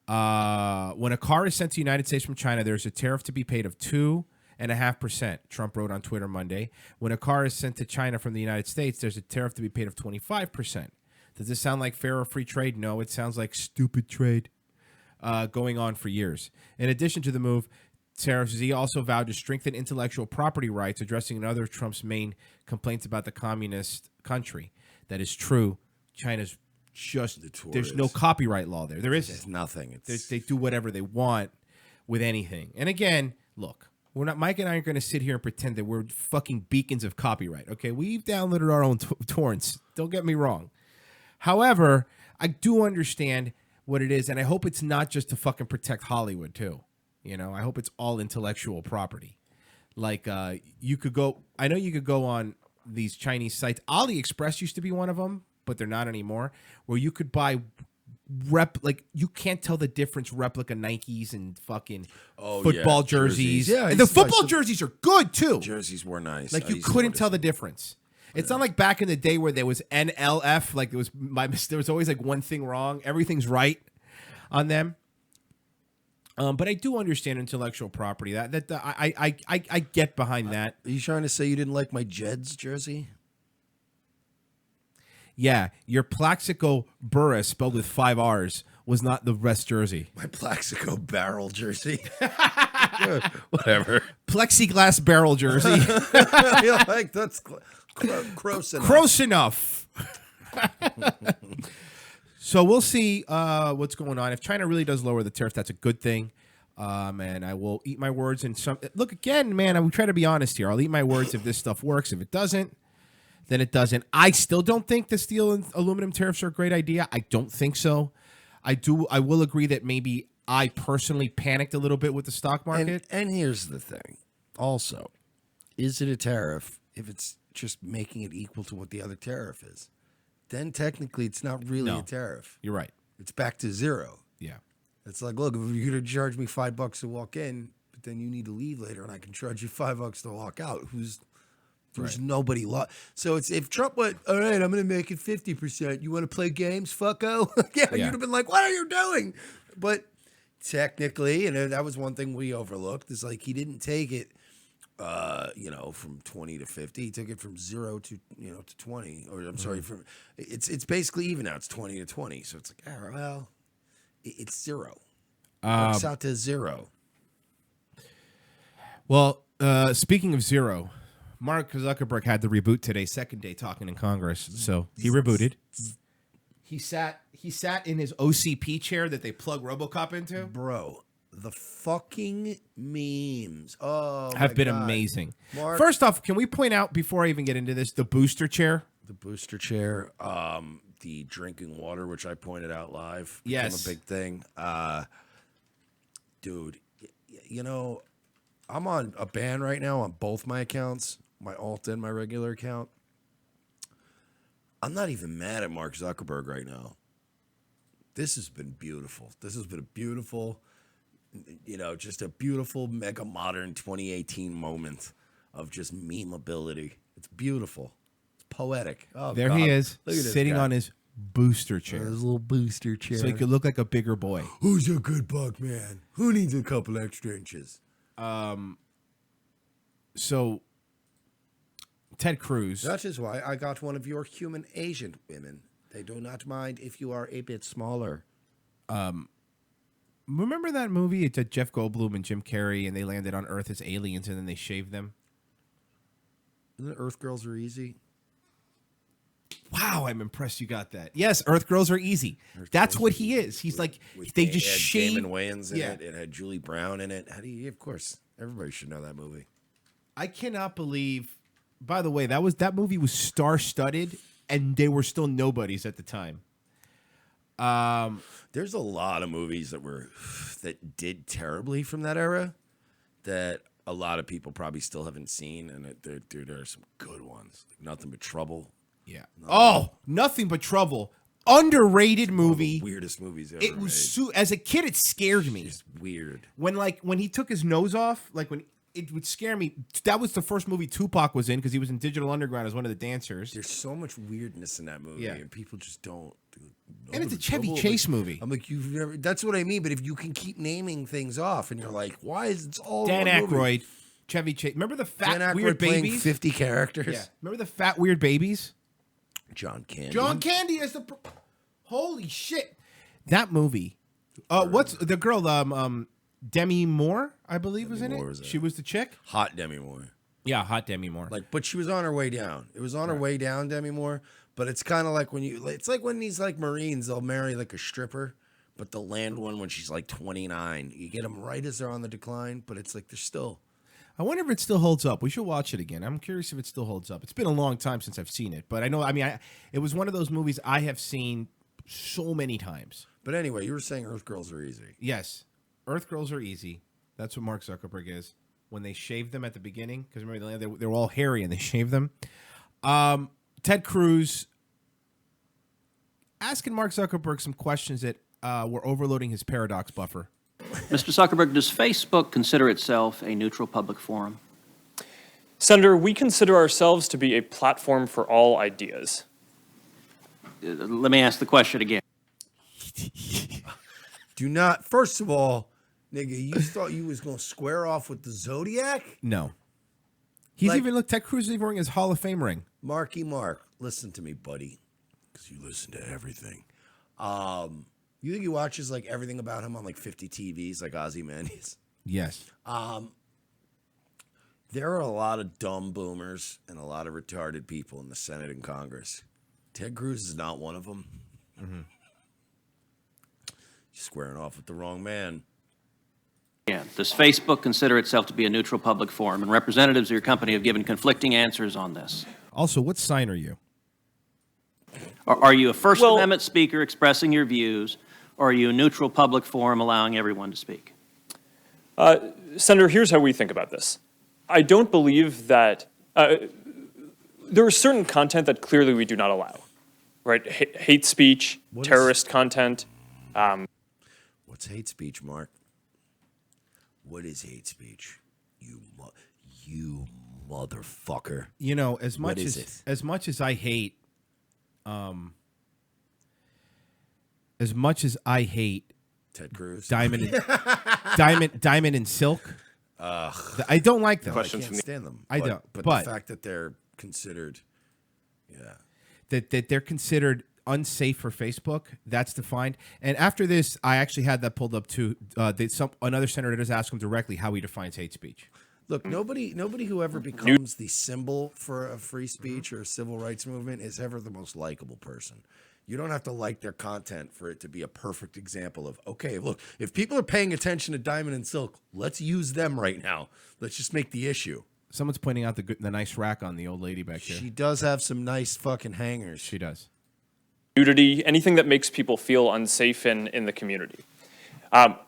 When a car is sent to the United States from China, there's a tariff to be paid of 2.5%. Trump wrote on Twitter Monday. When a car is sent to China from the United States, there's a tariff to be paid of 25%. Does this sound like fair or free trade? No, it sounds like stupid trade. Going on for years. In addition to the move, tariffs, he also vowed to strengthen intellectual property rights, addressing another of Trump's main complaints about the communist country. That is true. China's just, there's no copyright law there. There isn't. There's nothing. They do whatever they want with anything. And again, look, Mike and I aren't going to sit here and pretend that we're fucking beacons of copyright. Okay, we've downloaded our own torrents. Don't get me wrong. However, I do understand what it is, and I hope it's not just to fucking protect Hollywood too. I hope it's all intellectual property. Like you could go on these Chinese sites. AliExpress used to be one of them, but they're not anymore. Where you could buy you can't tell the difference replica Nikes and fucking football jerseys. Yeah, and the football jerseys are good too. Jerseys were nice. Like you couldn't tell the difference. It's not like back in the day where there was NLF, like there was always like one thing wrong. Everything's right on them. But I do understand intellectual property. I get behind that. Are you trying to say you didn't like my Jeds jersey? Yeah, your Plaxico Burris, spelled with 5 R's, was not the best jersey. My Plaxico barrel jersey. Whatever. Plexiglass barrel jersey. Like that's gross enough. Gross enough. So we'll see what's going on. If China really does lower the tariff, that's a good thing. And I will eat my words. And look, again, man, I will try to be honest here. I'll eat my words if this stuff works. If it doesn't, then it doesn't. I still don't think the steel and aluminum tariffs are a great idea. I don't think so. I will agree that maybe I personally panicked a little bit with the stock market. And here's the thing. Also, is it a tariff if it's just making it equal to what the other tariff is? Then technically it's not really a tariff. You're right. It's back to zero. Yeah. It's like, look, if you're going to charge me $5 to walk in, but then you need to leave later and I can charge you $5 to walk out. There's nobody. So it's if Trump went, all right, I'm going to make it 50%. You want to play games, fucko? yeah, you'd have been like, what are you doing? But technically, and that was one thing we overlooked, is like he didn't take it, from 20 to 50. He took it from 0 to, to 20. Or I'm sorry, from it's basically even now. It's 20 to 20. So it's like, well, it's 0. Works out to 0. Well, speaking of 0, Mark Zuckerberg had the reboot today, second day talking in Congress. So he rebooted. He sat in his OCP chair that they plug RoboCop into. Bro, the fucking memes have been amazing. Mark, first off, can we point out before I even get into this, the booster chair? The booster chair, the drinking water, which I pointed out live, became a big thing. Dude, I'm on a ban right now on both my accounts, my alt and my regular account. I'm not even mad at Mark Zuckerberg right now. This has been beautiful. This has been a beautiful, just a beautiful, mega modern 2018 moment of just memeability. It's beautiful. It's poetic. Oh, there God. he is, Look at this sitting guy. on his booster chair. His little booster chair. So he could look like a bigger boy. Who's a good buck man? Who needs a couple extra inches? So Ted Cruz. That is why I got one of your human Asian women. They do not mind if you are a bit smaller. Remember that movie? It's Jeff Goldblum and Jim Carrey, and they landed on Earth as aliens, and then they shaved them. Isn't it Earth Girls Are Easy? Wow, I'm impressed you got that. Yes, Earth Girls Are Easy. That's what he is. He's like, they just shave. Damon Wayans in it. It had Julie Brown in it. Of course, everybody should know that movie. I cannot believe. By the way, that movie was star-studded, and they were still nobodies at the time. There's a lot of movies that did terribly from that era that a lot of people probably still haven't seen, and there are some good ones. Like Nothing But Trouble. Yeah. Nothing But Trouble. Underrated movie. Weirdest movies ever. It was as a kid, it scared me. It's weird. When he took his nose off, it would scare me. That was the first movie Tupac was in because he was in Digital Underground as one of the dancers. There's so much weirdness in that movie, and people just don't. And it's a Chevy Chase movie. I'm like, you've never. That's what I mean. But if you can keep naming things off, and you're like, why is it all Dan one movie? Aykroyd, Chevy Chase? Remember the fat Dan Aykroyd weird playing babies? 50 characters. Yeah. Remember the fat weird babies? John Candy. John Candy is the. Holy shit! That movie. What's the girl? Demi Moore, I believe, was in it. She was the chick. Hot Demi Moore. Yeah, hot Demi Moore. But she was on her way down. It was on her way down, Demi Moore. But it's kind of like it's like when these Marines, they'll marry like a stripper, but they'll land one when she's like 29. You get them right as they're on the decline, but it's like they're still. I wonder if it still holds up. We should watch it again. I'm curious if it still holds up. It's been a long time since I've seen it, but I know. It was one of those movies I have seen so many times. But anyway, you were saying Earth Girls Are Easy. Yes, Earth Girls Are Easy. That's what Mark Zuckerberg is. When they shaved them at the beginning, because remember they were all hairy and they shaved them. Ted Cruz asking Mark Zuckerberg some questions that were overloading his paradox buffer. Mr. Zuckerberg, does Facebook consider itself a neutral public forum? Senator, we consider ourselves to be a platform for all ideas. Let me ask the question again. Do not. First of all, nigga, you thought you was gonna square off with the Zodiac? No. Ted Cruz is even wearing his Hall of Fame ring. Marky Mark, listen to me, buddy, because you listen to everything. You think he watches everything about him on 50 TVs like Ozymandias? Yes. There are a lot of dumb boomers and a lot of retarded people in the Senate and Congress. Ted Cruz is not one of them. Mm-hmm. You're squaring off with the wrong man. Yeah. Does Facebook consider itself to be a neutral public forum? And representatives of your company have given conflicting answers on this. Also, what sign are you? Are you a First Amendment speaker expressing your views, or are you a neutral public forum allowing everyone to speak? Senator, here's how we think about this. I don't believe that there is certain content that clearly we do not allow, right? Hate speech, terrorist content. What What's hate speech, Mark? What is hate speech? You motherfucker. You know, as much What as is it? as much as I hate, as much as I hate Ted Cruz, Diamond and Silk. I don't like them. I can't stand them. I don't. But But the fact that they're considered, that they're considered unsafe for Facebook, that's defined. And after this, I actually had that pulled up too. Another senator does ask him directly how he defines hate speech. Look, nobody who ever becomes the symbol for a free speech or a civil rights movement is ever the most likable person. You don't have to like their content for it to be a perfect example of, okay, look, if people are paying attention to Diamond and Silk, let's use them right now. Let's just make the issue. Someone's pointing out the nice rack on the old lady back here. She does have some nice fucking hangers. She does. Nudity, anything that makes people feel unsafe in the community.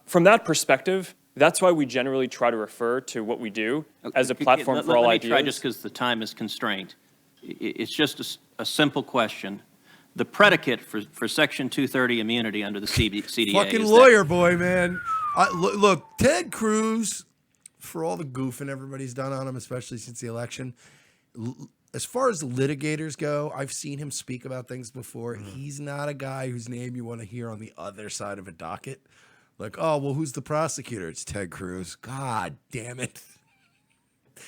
From that perspective, that's why we generally try to refer to what we do as a platform for all Let me ideas. try, just because the time is constrained. It's just a simple question. The predicate for Section 230 immunity under the CDA Fucking is lawyer boy, man. Look, Ted Cruz, for all the goofing everybody's done on him, especially since the election, as far as the litigators go, I've seen him speak about things before. He's not a guy whose name you want to hear on the other side of a docket. Like, oh, well, who's the prosecutor? It's Ted Cruz. God damn it.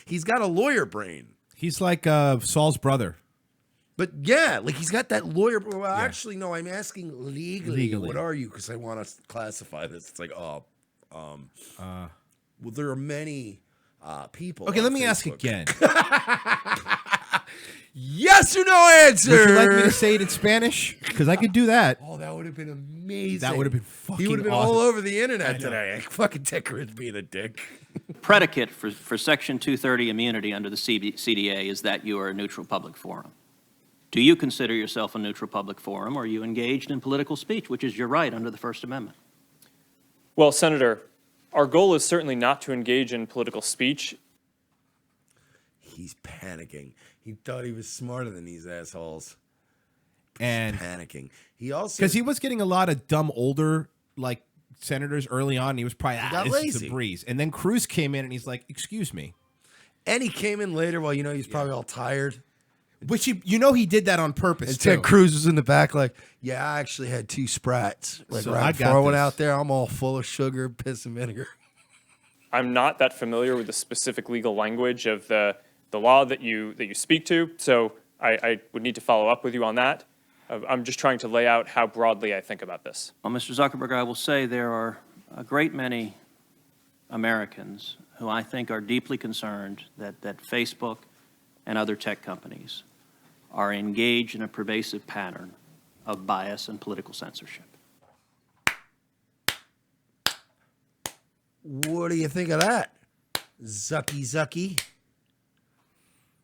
He's got a lawyer brain. He's like Saul's brother. But yeah, like he's got that lawyer. Well, actually, no, I'm asking legally. What are you? Because I want to classify this. It's like, well, there are many people. Okay, on let me Facebook. ask again. Yes or no answer? Would you like me to say it in Spanish? Because I could do that. Oh, that would have been amazing. That would have been fucking He would have been awesome. all over the internet today. Fucking Ted Cruz being a dick. predicate for Section 230 immunity under the CDA is that you are a neutral public forum. Do you consider yourself a neutral public forum, or are you engaged in political speech, which is your right under the First Amendment? Well, Senator, our goal is certainly not to engage in political speech. He's panicking. He thought he was smarter than these assholes. And panicking. He also, because he was getting a lot of dumb older like senators early on. He was probably got this is lazy. a breeze. And then Cruz came in and he's like, "Excuse me." And he came in later while he's probably all tired. Which he did that on purpose. And too. Ted Cruz was in the back like, yeah, I actually had 2 Sprats. Like, So right I before got I went this. out there, I'm all full of sugar, piss, and vinegar. I'm not that familiar with the specific legal language of the law that you speak to, so I would need to follow up with you on that. I'm just trying to lay out how broadly I think about this. Well, Mr. Zuckerberg, I will say there are a great many Americans who I think are deeply concerned that Facebook and other tech companies are engaged in a pervasive pattern of bias and political censorship. What do you think of that? Zucky.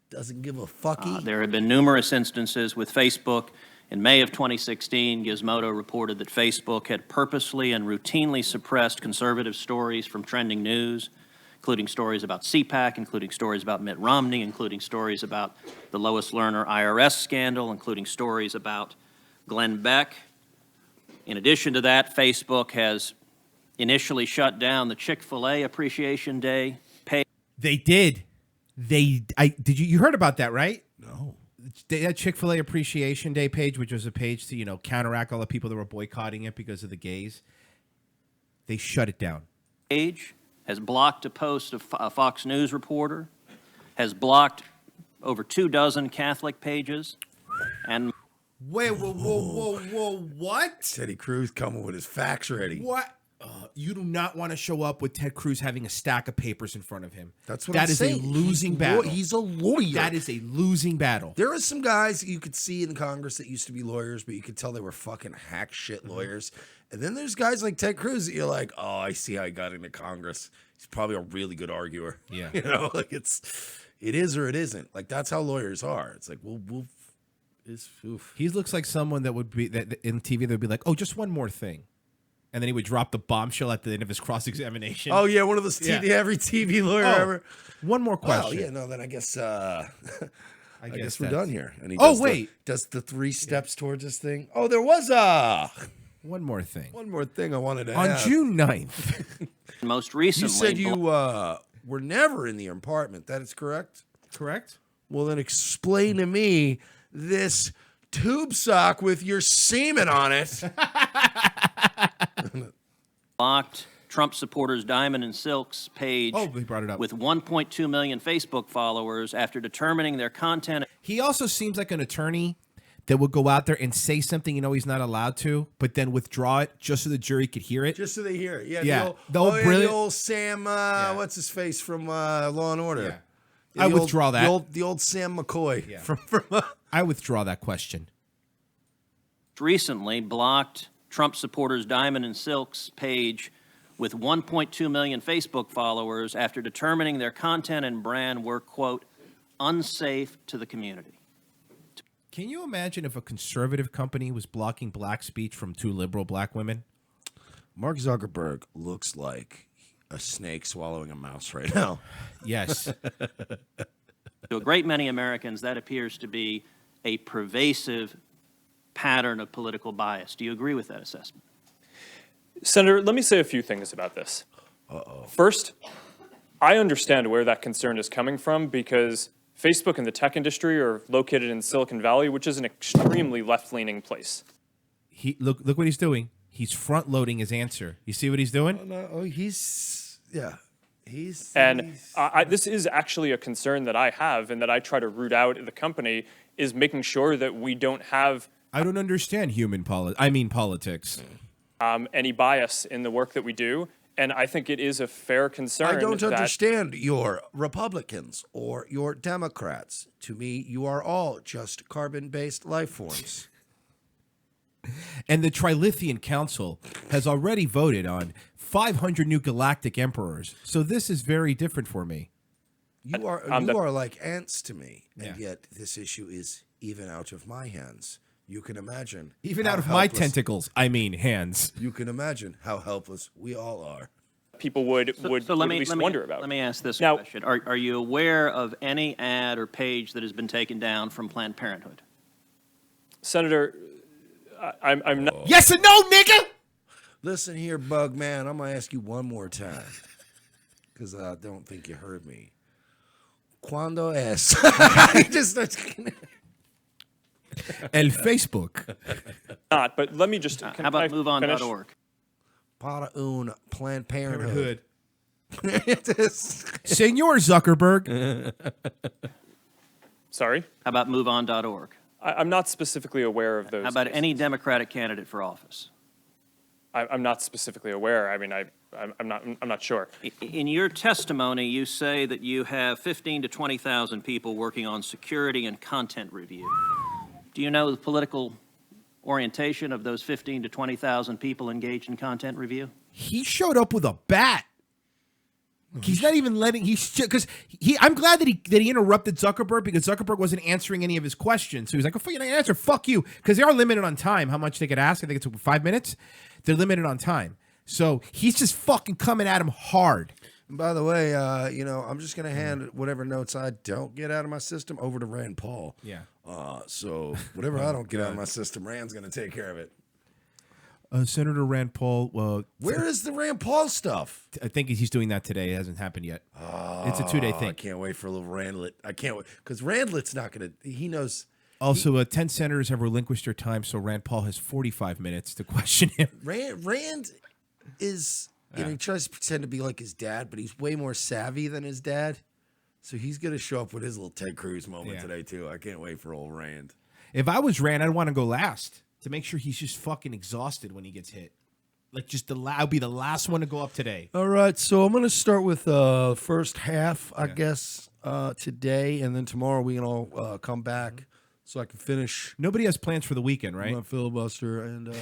Doesn't give a fucky. There have been numerous instances with Facebook. In May of 2016, Gizmodo reported that Facebook had purposely and routinely suppressed conservative stories from trending news, including stories about CPAC, including stories about Mitt Romney, including stories about the Lois Lerner IRS scandal, including stories about Glenn Beck. In addition to that, Facebook has initially shut down the Chick-fil-A Appreciation Day page. They did. You heard about that, right? No. That Chick-fil-A Appreciation Day page, which was a page to, counteract all the people that were boycotting it because of the gays. They shut it down. Page has blocked a post of a Fox News reporter, has blocked over 24 Catholic pages, and Wait, whoa, what? Teddy Cruz coming with his facts ready. What? You do not want to show up with Ted Cruz having a stack of papers in front of him. That's what That I'm is saying. a losing battle. He's a lawyer. That is a losing battle. There are some guys you could see in Congress that used to be lawyers, but you could tell they were fucking hack shit lawyers. And then there's guys like Ted Cruz that you're like, oh, I see how he got into Congress. He's probably a really good arguer. Yeah. Like it is or it isn't. Like that's how lawyers are. It's like, He looks like someone that would be that in TV. They'd be like, "Oh, just one more thing," and then he would drop the bombshell at the end of his cross-examination. Oh yeah, one of those every TV lawyer ever. One more question. Well, yeah, no, then I guess I guess we're that's- done here. And he Oh, does wait. does the 3 steps towards this thing? Oh, there was a One more thing. One more thing I wanted to On ask. June 9th. Most recently, You said you were never in the apartment. That is correct? Correct. Well, then explain to me this tube sock with your semen on it. blocked Trump supporters Diamond and Silk's page they brought it up. with 1.2 million Facebook followers after determining their content. He also seems like an attorney that would go out there and say something he's not allowed to, but then withdraw it just so the jury could hear it. Just so they hear it. Yeah. Yeah. The old brilliant. the old Sam, what's his face from Law and Order? Yeah. Yeah, I the withdraw old, that. The old Sam McCoy. Yeah. From I withdraw that question. Recently blocked Trump supporters Diamond and Silk's page with 1.2 million Facebook followers after determining their content and brand were, quote, unsafe to the community. Can you imagine if a conservative company was blocking black speech from two liberal black women? Mark Zuckerberg looks like a snake swallowing a mouse right now. Yes. To a great many Americans, that appears to be a pervasive pattern of political bias. Do you agree with that assessment? Senator, let me say a few things about this. First, I understand where that concern is coming from because Facebook and the tech industry are located in Silicon Valley, which is an extremely left-leaning place. Look what he's doing. He's front-loading his answer. You see what he's doing? He's this is actually a concern that I have and that I try to root out at the company is making sure that we don't have I don't understand politics. Any bias in the work that we do. And I think it is a fair concern. I don't that understand your Republicans or your Democrats. To me, you are all just carbon-based life forms. And the Trilithian Council has already voted on 500 new galactic emperors. So this is very different for me. You are like ants to me, and yet this issue is even out of my hands. You can imagine. Even how out of my helpless- tentacles, hands. You can imagine how helpless we all are. people would So at let least me wonder about. Let me ask this Now- question. Are you aware of any ad or page that has been taken down from Planned Parenthood? Senator, I'm not. Yes and no, nigga! Listen here, Bug Man. I'm going to ask you one more time because I don't think you heard me. Cuando es? He just starts. El Facebook. Not, but let me just. How about finish? MoveOn.org? Para un Planned Parenthood. Senor Zuckerberg. Sorry? How about MoveOn.org? I'm not specifically aware of those. How about cases. any Democratic candidate for office? I'm not specifically aware. I mean, I'm not sure. In your testimony, you say that you have 15 to 20,000 people working on security and content review. Do you know the political orientation of those 15 to 20,000 people engaged in content review? He showed up with a bat. He's not even letting I'm glad that he interrupted Zuckerberg because Zuckerberg wasn't answering any of his questions. So he's like, "Oh, you're not gonna answer, fuck you," because they are limited on time. How much they could ask? I think it's 5 minutes. They're limited on time. So he's just fucking coming at him hard. By the way, I'm just going to hand whatever notes I don't get out of my system over to Rand Paul. Yeah. So whatever I don't get out of my system, Rand's going to take care of it. Senator Rand Paul. Where is the Rand Paul stuff? I think he's doing that today. It hasn't happened yet. It's a 2-day thing. I can't wait for a little Randlet. I can't wait because Randlet's not going to. He knows. Also, 10 senators have relinquished their time, so Rand Paul has 45 minutes to question him. Rand is. He tries to pretend to be like his dad, but he's way more savvy than his dad. So he's going to show up with his little Ted Cruz moment today, too. I can't wait for old Rand. If I was Rand, I'd want to go last to make sure he's just fucking exhausted when he gets hit. Like, I'll be the last one to go up today. All right, so I'm going to start with first half, I guess, today. And then tomorrow we can all come back so I can finish. Nobody has plans for the weekend, right? My filibuster. And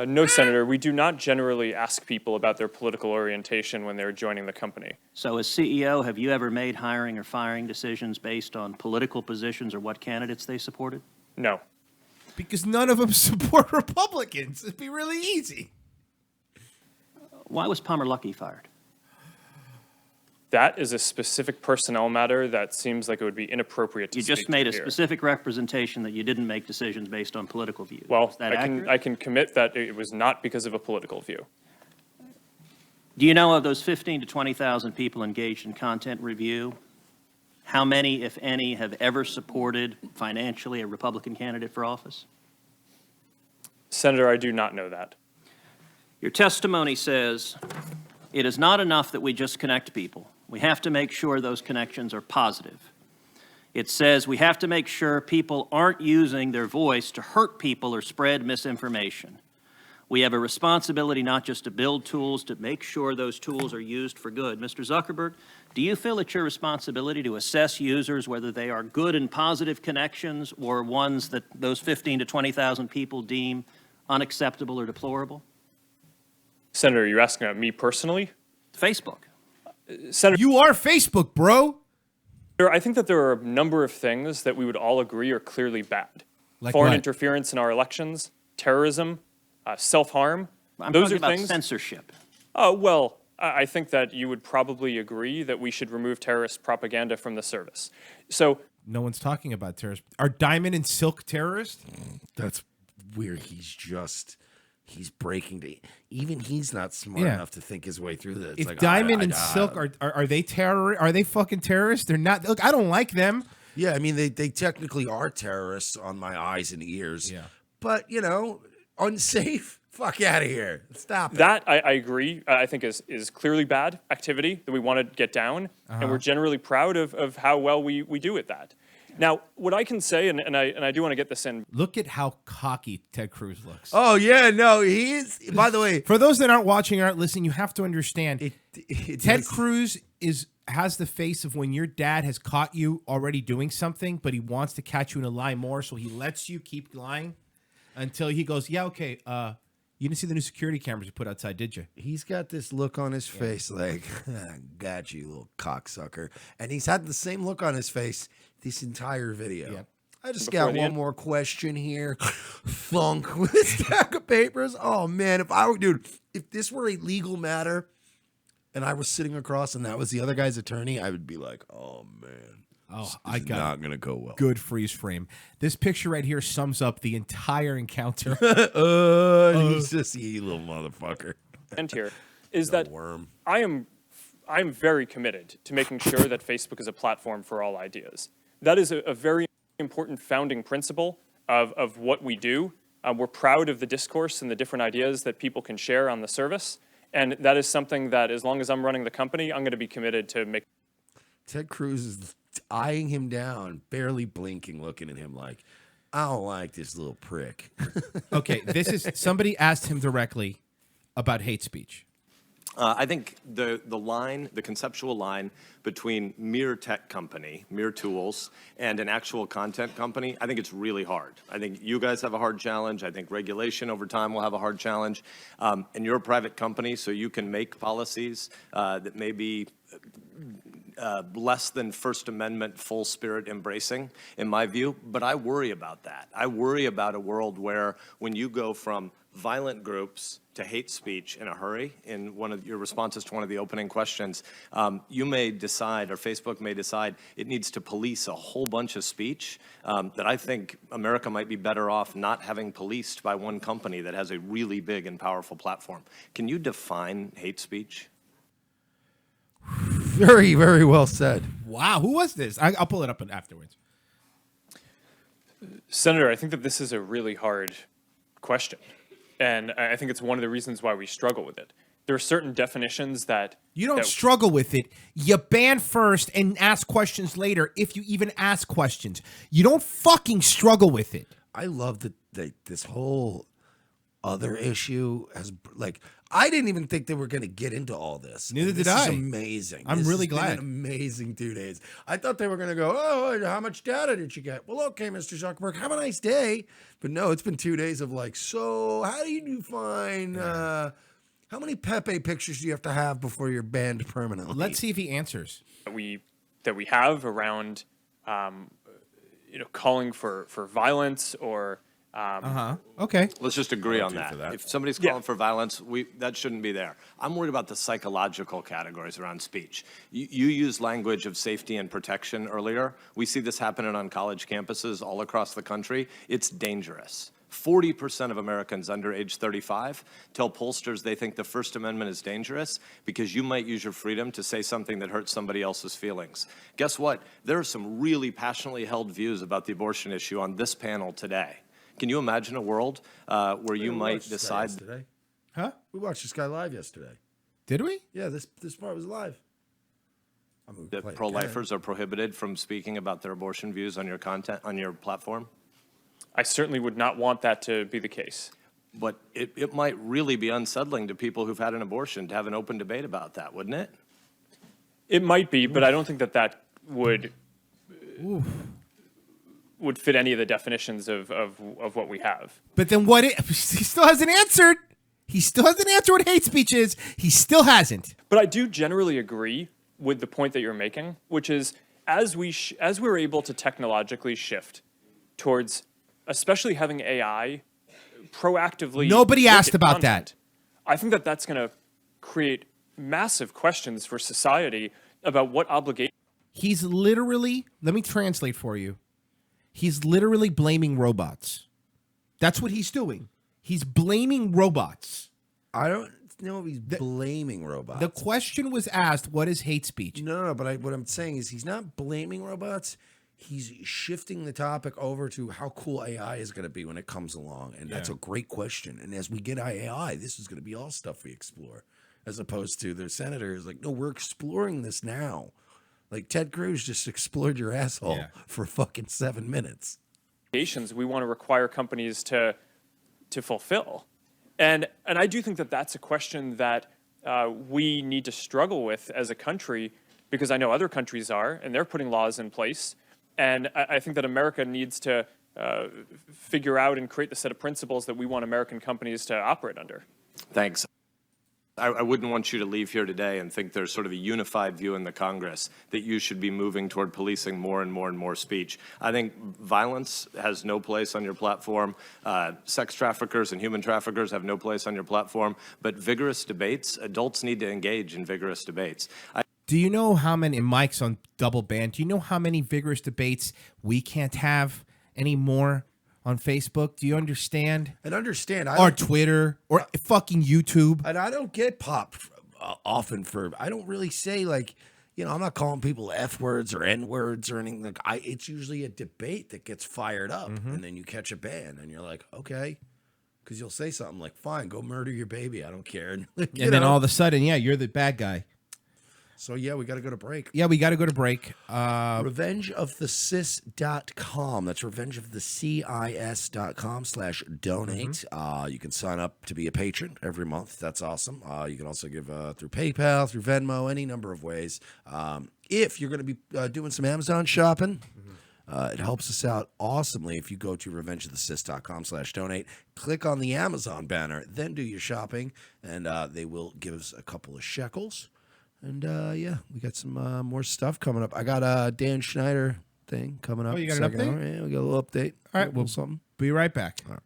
No, Senator, we do not generally ask people about their political orientation when they're joining the company. So as CEO, have you ever made hiring or firing decisions based on political positions or what candidates they supported? No. Because none of them support Republicans. It'd be really easy. Why was Palmer Luckey fired? That is a specific personnel matter that seems like it would be inappropriate to You just speak made to a here. specific representation that you didn't make decisions based on political views. Well, Is that I accurate? can commit that it was not because of a political view. Do you know of those 15 to 20,000 people engaged in content review, how many, if any, have ever supported financially a Republican candidate for office? Senator, I do not know that. Your testimony says it is not enough that we just connect people. We have to make sure those connections are positive. It says we have to make sure people aren't using their voice to hurt people or spread misinformation. We have a responsibility not just to build tools, to make sure those tools are used for good. Mr. Zuckerberg, do you feel it's your responsibility to assess users whether they are good and positive connections or ones that those 15 to 20,000 people deem unacceptable or deplorable? Senator, you're asking about me personally? Facebook. Senator, You are Facebook, bro. I think that there are a number of things that we would all agree are clearly bad. Like Foreign what? interference in our elections, terrorism, self-harm. I'm Those talking are about things. censorship. Oh, well, I think that you would probably agree that we should remove terrorist propaganda from the service. So No one's talking about terrorists. Are Diamond and Silk terrorists? That's weird. He's breaking the. Even he's not smart Yeah. enough to think his way through this. If Like, Diamond and Silk are they terror? Are they fucking terrorists? They're not. Look, I don't like them. Yeah, I mean they technically are terrorists on my eyes and ears. Yeah. But unsafe. Fuck out of here. Stop it. that, I agree, I think is clearly bad activity that we want to get down. And we're generally proud of how well we do at that. Now, what I can say, and I do want to get this in. Look at how cocky Ted Cruz looks. Oh yeah, no, he is. By the way, For those that aren't watching or aren't listening, you have to understand. Ted does- Cruz has the face of when your dad has caught you already doing something, but he wants to catch you in a lie more, so he lets you keep lying until he goes, "Yeah, okay. You didn't see the new security cameras you put outside, did you?" He's got this look on his face like, got you, little cocksucker. And he's had the same look on his face this entire video. Yeah. I just Before got the one end? more question here. Funk with a stack of papers. Oh, man. If this were a legal matter and I was sitting across and that was the other guy's attorney, I would be like, oh, man. Oh, This I is got not going to go well. good freeze frame. This picture right here sums up the entire encounter. He's just you little motherfucker. End here is that Worm. I'm very committed to making sure that Facebook is a platform for all ideas. That is a very important founding principle of what we do. We're proud of the discourse and the different ideas that people can share on the service. And that is something that, as long as I'm running the company, I'm going to be committed to make. Ted Cruz is eyeing him down, barely blinking, looking at him like, I don't like this little prick. Okay, this is somebody asked him directly about hate speech. I think the conceptual line between mere tech company, mere tools, and an actual content company, I think it's really hard. I think you guys have a hard challenge. I think regulation over time will have a hard challenge. And you're a private company, so you can make policies that may be less than First Amendment full spirit embracing, in my view. But I worry about that. I worry about a world where when you go from violent groups to hate speech in a hurry, in one of your responses to one of the opening questions, you may decide, or Facebook may decide, it needs to police a whole bunch of speech that I think America might be better off not having policed by one company that has a really big and powerful platform. Can you define hate speech? Very, very well said. Wow, who was this? I'll pull it up afterwards. Senator, I think that this is a really hard question. And I think it's one of the reasons why we struggle with it. There are certain definitions that You don't struggle with it. You ban first and ask questions later if you even ask questions. You don't fucking struggle with it. I love that this whole other issue has, like, I didn't even think they were going to get into all this. Neither did This I. is amazing. I'm This really has been glad. an amazing 2 days. I thought they were going to go, oh, how much data did you get? Well, okay, Mr. Zuckerberg, have a nice day. But no, it's been 2 days of like, so how do you define, how many Pepe pictures do you have to have before you're banned permanently? Let's see if he answers. that we have around, calling for violence or Okay. Let's just agree on that. If somebody's calling for violence, that shouldn't be there. I'm worried about the psychological categories around speech. You used language of safety and protection earlier. We see this happening on college campuses all across the country. It's dangerous. 40% of Americans under age 35 tell pollsters they think the First Amendment is dangerous because you might use your freedom to say something that hurts somebody else's feelings. Guess what? There are some really passionately held views about the abortion issue on this panel today. Can you imagine a world where you might decide? Today. Huh? We watched this guy live yesterday. Did we? Yeah, this part was live. That pro-lifers are prohibited from speaking about their abortion views on your content, on your platform? I certainly would not want that to be the case. But it might really be unsettling to people who've had an abortion to have an open debate about that, wouldn't it? It might be, but I don't think that would fit any of the definitions of what we have. But then he still hasn't answered. He still hasn't answered what hate speech is. He still hasn't. But I do generally agree with the point that you're making, which is as we're able to technologically shift towards especially having AI proactively. Nobody asked about that. I think that's going to create massive questions for society about what obligation. He's literally, let me translate for you. He's literally blaming robots. That's what he's doing. He's blaming robots. I don't know if he's blaming robots. The question was asked, what is hate speech? No, but what I'm saying is he's not blaming robots. He's shifting the topic over to how cool AI is going to be when it comes along. And that's a great question. And as we get AI, this is going to be all stuff we explore. As opposed to their senators like, no, we're exploring this now. Like Ted Cruz just explored your asshole for fucking 7 minutes. We want to require companies to fulfill. And I do think that's a question that we need to struggle with as a country, because I know other countries are, and they're putting laws in place. And I think that America needs to figure out and create the set of principles that we want American companies to operate under. Thanks. I wouldn't want you to leave here today and think there's sort of a unified view in the Congress that you should be moving toward policing more and more and more speech. I think violence has no place on your platform. Sex traffickers and human traffickers have no place on your platform. But vigorous debates, adults need to engage in vigorous debates. Do you know how many, Mike's on double band, do you know how many vigorous debates we can't have anymore on Facebook? Do you understand? And understand. Or Twitter, or fucking YouTube. And I don't get popped often for, I don't really say like, you know, I'm not calling people F words or N words or anything. Like it's usually a debate that gets fired up and then you catch a ban and you're like, okay. Because you'll say something like, fine, go murder your baby. I don't care. And then all of a sudden, you're the bad guy. So, yeah, we got to go to break. Yeah, we got to go to break. Revengeofthecis.com. That's revengeofthecis.com/donate. You can sign up to be a patron every month. That's awesome. You can also give through PayPal, through Venmo, any number of ways. If you're going to be doing some Amazon shopping, it helps us out awesomely if you go to revengeofthecis.com/donate, click on the Amazon banner, then do your shopping, and they will give us a couple of shekels. And, we got some more stuff coming up. I got a Dan Schneider thing coming up. Oh, you got an update? Yeah, we got a little update. All right, we'll be right back. All right.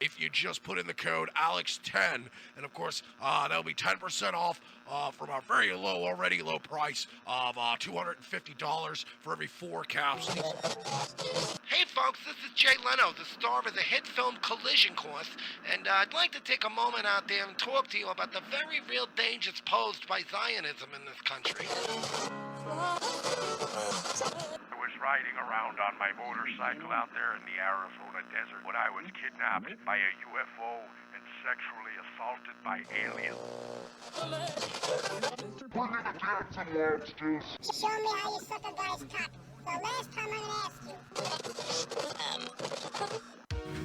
If you just put in the code ALEX10, and of course, that'll be 10% off from our very already low price of $250 for every 4 caps. Hey folks, this is Jay Leno, the star of the hit film Collision Course, and I'd like to take a moment out there and talk to you about the very real dangers posed by Zionism in this country. I was riding around on my motorcycle out there in the Arizona desert when I was kidnapped by a UFO and sexually assaulted by aliens. Show me how you suck a guy's cock. The last time I'm gonna ask you.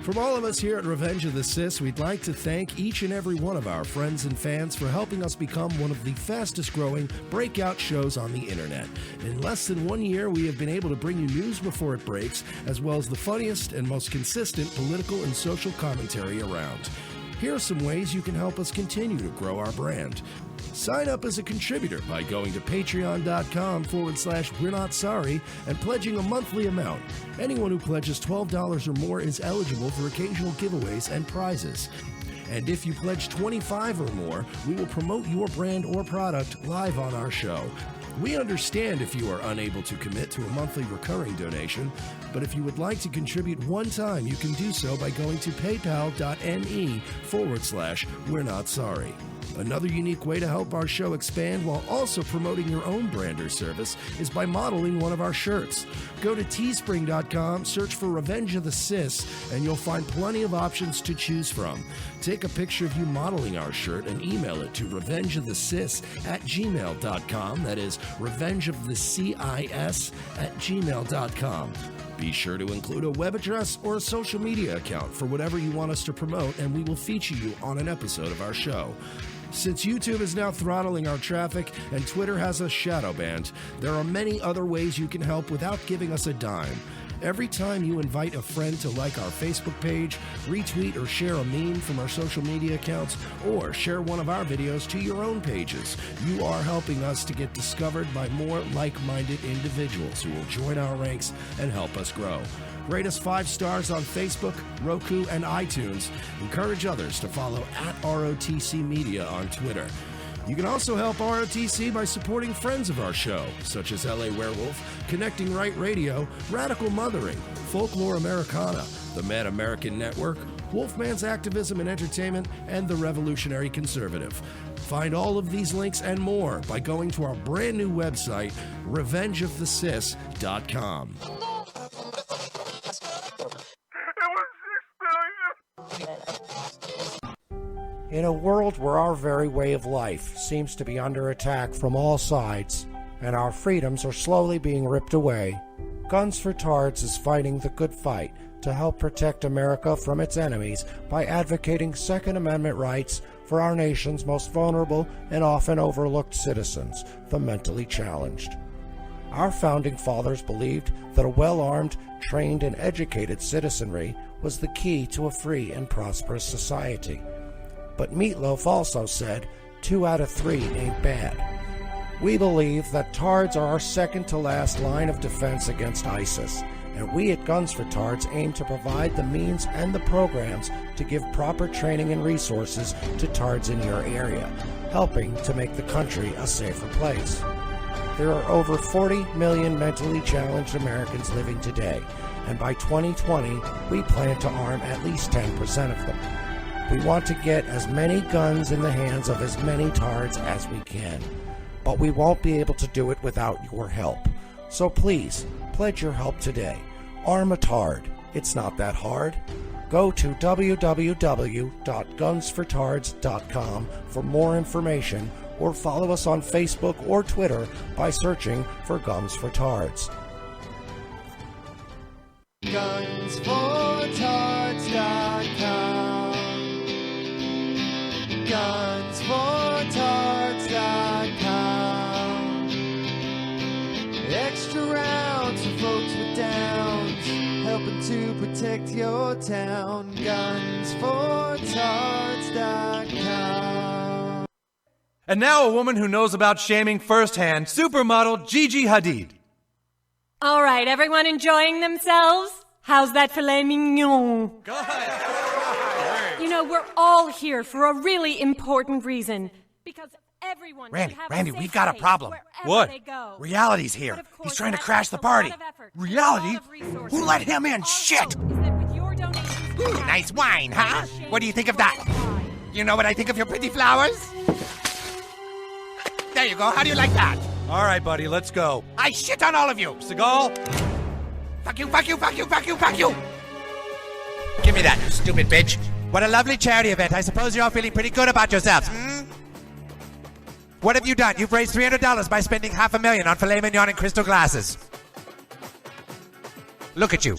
From all of us here at Revenge of the Cis, we'd like to thank each and every one of our friends and fans for helping us become one of the fastest growing breakout shows on the internet. In less than 1 year, we have been able to bring you news before it breaks, as well as the funniest and most consistent political and social commentary around. Here are some ways you can help us continue to grow our brand. Sign up as a contributor by going to patreon.com/We're Not Sorry and pledging a monthly amount. Anyone who pledges $12 or more is eligible for occasional giveaways and prizes. And if you pledge $25 or more, we will promote your brand or product live on our show. We understand if you are unable to commit to a monthly recurring donation, but if you would like to contribute one time, you can do so by going to paypal.me/We're Not Sorry. Another unique way to help our show expand while also promoting your own brand or service is by modeling one of our shirts. Go to teespring.com, search for Revenge of the Sis, and you'll find plenty of options to choose from. Take a picture of you modeling our shirt and email it to revengeofthesis@gmail.com. That is revengeofthecis@gmail.com. Be sure to include a web address or a social media account for whatever you want us to promote, and we will feature you on an episode of our show. Since YouTube is now throttling our traffic and Twitter has us shadow banned, there are many other ways you can help without giving us a dime. Every time you invite a friend to like our Facebook page, retweet or share a meme from our social media accounts, or share one of our videos to your own pages, you are helping us to get discovered by more like-minded individuals who will join our ranks and help us grow. Rate us 5 stars on Facebook, Roku, and iTunes. Encourage others to follow @ROTC Media on Twitter. You can also help ROTC by supporting friends of our show, such as LA Werewolf, Connecting Right Radio, Radical Mothering, Folklore Americana, the Mad American Network, Wolfman's Activism and Entertainment, and the Revolutionary Conservative. Find all of these links and more by going to our brand new website, revengeofthesis.com. In a world where our very way of life seems to be under attack from all sides, and our freedoms are slowly being ripped away, Guns for Tards is fighting the good fight to help protect America from its enemies by advocating Second Amendment rights for our nation's most vulnerable and often overlooked citizens, the mentally challenged. Our founding fathers believed that a well-armed, trained, and educated citizenry was the key to a free and prosperous society. But Meatloaf also said, 2 out of 3 ain't bad. We believe that Tards are our second-to-last line of defense against ISIS, and we at Guns for Tards aim to provide the means and the programs to give proper training and resources to Tards in your area, helping to make the country a safer place. There are over 40 million mentally challenged Americans living today, and by 2020, we plan to arm at least 10% of them. We want to get as many guns in the hands of as many Tards as we can, but we won't be able to do it without your help. So please, pledge your help today. Arm a Tard. It's not that hard. Go to www.gunsfortards.com for more information, or follow us on Facebook or Twitter by searching for Guns for Tards. Gunsfortards.com. Gunsfortards.com. Extra rounds for folks with downs, helping to protect your town. Gunsfortards.com. And now a woman who knows about shaming firsthand, supermodel Gigi Hadid. All right, everyone enjoying themselves? How's that filet mignon? Go ahead. You know, we're all here for a really important reason. Because everyone should have Randy, a safe we've got a space problem. wherever What? they go. Reality's here. He's trying to crash the party. Reality? Who let him in? Shit! Ooh, nice wine, huh? What do you think of that? You know what I think of your pretty flowers? There you go. How do you like that? All right, buddy, let's go. I shit on all of you. Seagal? Fuck you, fuck you, fuck you, fuck you, fuck you! Give me that, you stupid bitch. What a lovely charity event. I suppose you're all feeling pretty good about yourselves, hmm? What have you done? You've raised $300 by spending $500,000 on filet mignon and crystal glasses. Look at you,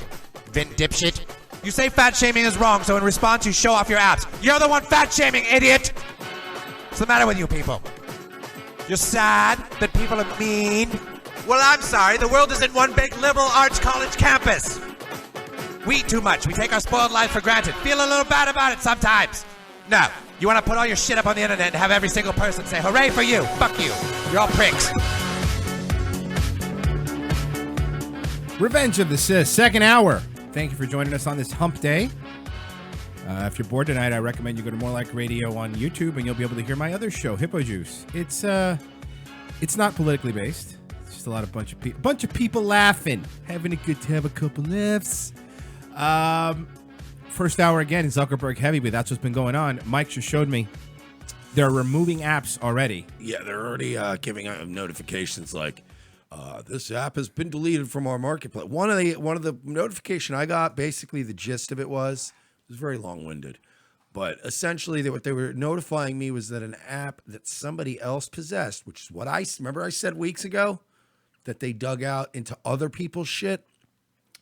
Vin dipshit. You say fat shaming is wrong, so in response you show off your abs. You're the one fat shaming, idiot! What's the matter with you people? You're sad that people are mean? Well, I'm sorry. The world isn't one big liberal arts college campus. We eat too much. We take our spoiled life for granted. Feel a little bad about it sometimes. No, You want to put all your shit up on the internet and have every single person say, hooray for you, fuck you. You're all pricks. Revenge of the Sis, second hour. Thank you for joining us on this hump day. If you're bored tonight, I recommend you go to More Like Radio on YouTube, and you'll be able to hear my other show, Hippo Juice. It's not politically based. It's just a lot of bunch of people laughing, having a good time, a couple laughs. First hour again in Zuckerberg heavy, but that's what's been going on. Mike just showed me they're removing apps already. Yeah, they're already giving out notifications like this app has been deleted from our marketplace. One of the notification I got, basically the gist of it was very long-winded, but essentially what they were notifying me was that an app that somebody else possessed, which is what I said weeks ago, that they dug out into other people's shit,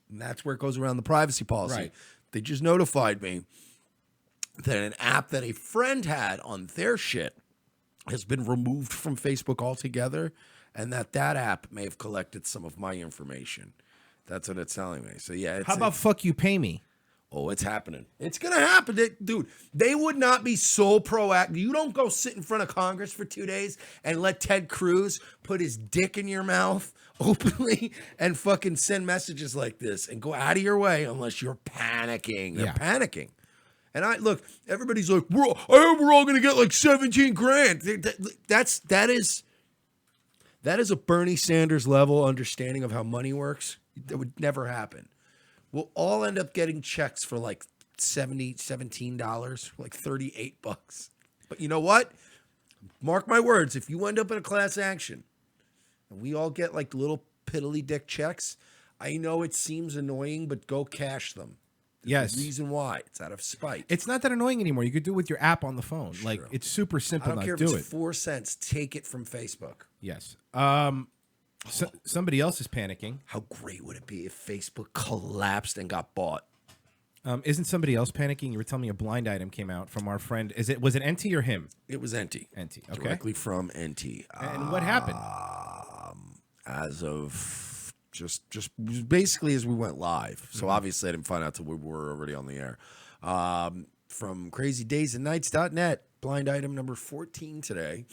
and that's where it goes around the privacy policy. Right. They just notified me that an app that a friend had on their shit has been removed from Facebook altogether, and that app may have collected some of my information. That's what it's telling me. So yeah, How about fuck you, pay me? Oh, it's happening. It's going to happen. Dude, they would not be so proactive. You don't go sit in front of Congress for 2 days and let Ted Cruz put his dick in your mouth openly and fucking send messages like this and go out of your way unless you're panicking. They're panicking. And everybody's like, I hope we're all going to get like 17 grand. That is a Bernie Sanders level understanding of how money works. That would never happen. We'll all end up getting checks for like $17, like $38. But you know what? Mark my words, if you end up in a class action and we all get like little piddly dick checks, I know it seems annoying, but go cash them. There's a reason why. It's out of spite. It's not that annoying anymore. You could do it with your app on the phone. True. Like, it's super simple. I don't care if it's 4 cents. Take it from Facebook. Yes. Somebody else is panicking. How great would it be if Facebook collapsed and got bought? Isn't somebody else panicking? You were telling me a blind item came out from our friend. Was it NT or him? It was NT. NT. Okay. Directly from NT. And what happened? As of just basically as we went live. So obviously I didn't find out till we were already on the air. From crazydaysandnights.net, blind item number 14 today.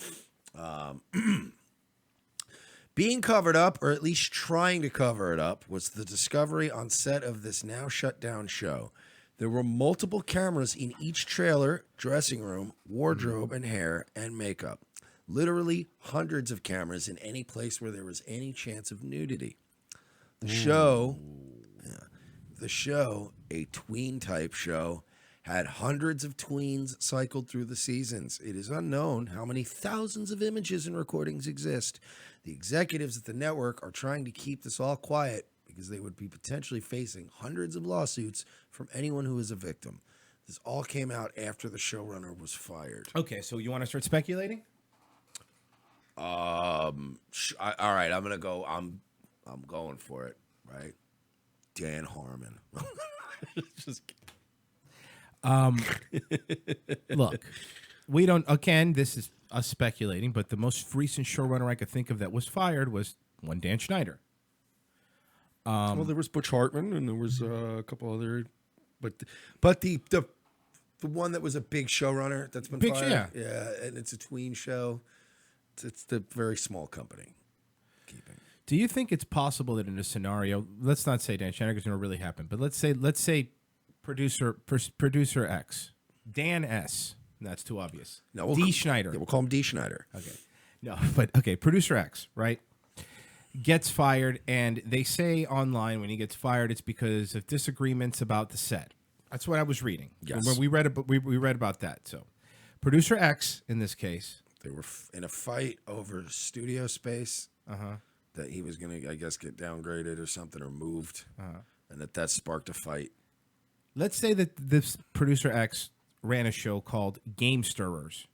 Being covered up, or at least trying to cover it up, was the discovery on set of this now shut down show. There were multiple cameras in each trailer, dressing room, wardrobe, and hair and makeup. Literally hundreds of cameras in any place where there was any chance of nudity. The show, a tween-type show, had hundreds of tweens cycled through the seasons. It is unknown how many thousands of images and recordings exist. The executives at the network are trying to keep this all quiet because they would be potentially facing hundreds of lawsuits from anyone who is a victim. This all came out after the showrunner was fired. Okay, so you want to start speculating? All right, I'm gonna go. I'm going for it. Right, Dan Harmon. Just kidding. Look, we don't. Again, this is us speculating, but the most recent showrunner I could think of that was fired was one Dan Schneider. Well, there was Butch Hartman, and there was a couple other, but the one that was a big showrunner that's been fired, yeah, and it's a tween show. It's the very small company. Do you think it's possible that in a scenario, let's not say Dan Schneider is going to really happen, but let's say producer X, Dan S. That's too obvious. No, D. Schneider. Yeah, we'll call him D. Schneider. Okay. No, but okay, producer X, right? Gets fired, and they say online when he gets fired, it's because of disagreements about the set. That's what I was reading. Yes. When we read about that. So, producer X in this case, they were in a fight over studio space. That he was going to, I guess, get downgraded or something or moved, and that sparked a fight. Let's say that this producer X ran a show called Game Stirrers.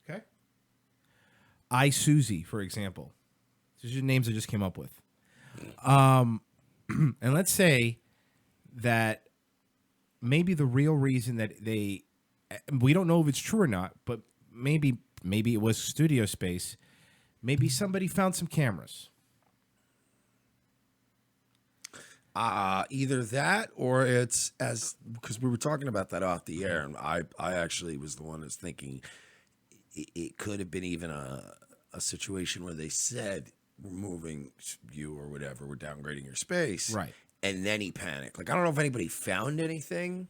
Okay. I Susie, for example. These are names I just came up with. And let's say that maybe the real reason that we don't know if it's true or not, but maybe it was studio space. Maybe somebody found some cameras. Either that or it's because we were talking about that off the air, and I actually was the one that's thinking it could have been even a situation where they said we're moving you or whatever, we're downgrading your space, Right. And then he panicked. Like I don't know if anybody found anything.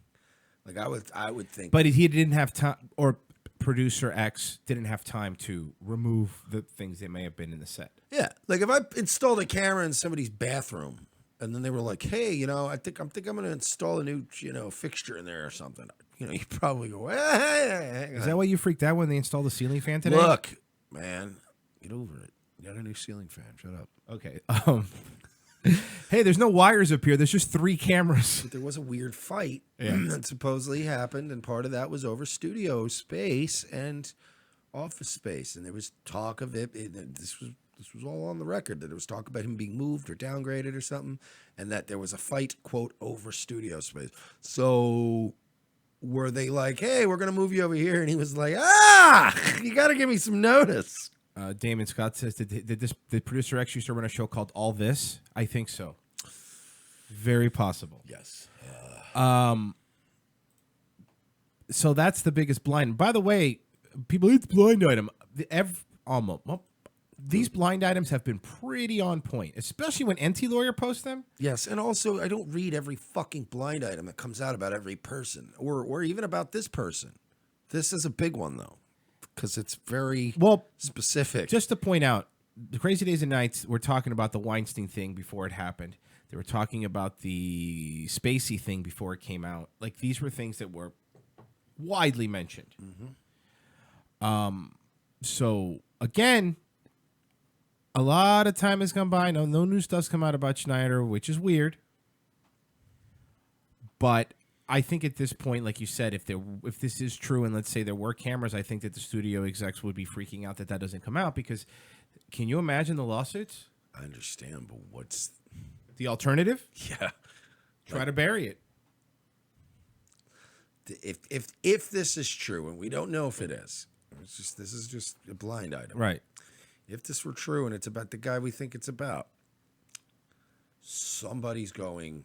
Like I would think, But he didn't have time, or producer X didn't have time to remove the things that may have been in the set. yeah. Like if I installed a camera in somebody's bathroom. And then they were like, "Hey, I think I'm going to install a new, fixture in there or something." You probably go, "Hey, Is that why you freaked out when they installed the ceiling fan today? Look, man, get over it. You got a new ceiling fan. Shut up." Okay. Hey, there's no wires up here. There's just 3 cameras. But there was a weird fight Yeah. that supposedly happened, and part of that was over studio space and office space, and there was talk of it. This was all on the record, that there was talk about him being moved or downgraded or something, and that there was a fight, quote, over studio space. So were they like, "Hey, we're going to move you over here," and he was like, you got to give me some notice. Damon Scott says, did producer X used to run a show called All This? I think so. Very possible. Yes. So that's the biggest blind. By the way, people, it's blind item. These blind items have been pretty on point, especially when NT Lawyer posts them. Yes, and also I don't read every fucking blind item that comes out about every person, or even about this person. This is a big one though, because it's very specific. Just to point out, the Crazy Days and Nights were talking about the Weinstein thing before it happened. They were talking about the Spacey thing before it came out. Like, these were things that were widely mentioned. So again, a lot of time has gone by. No new stuff's come out about Schneider, which is weird. But I think at this point, like you said, if this is true, and let's say there were cameras, I think that the studio execs would be freaking out that doesn't come out, because can you imagine the lawsuits? I understand, but what's the alternative? Yeah, try to bury it. If this is true, and we don't know if it is, this is just a blind item, right? If this were true and it's about the guy we think it's about, somebody's going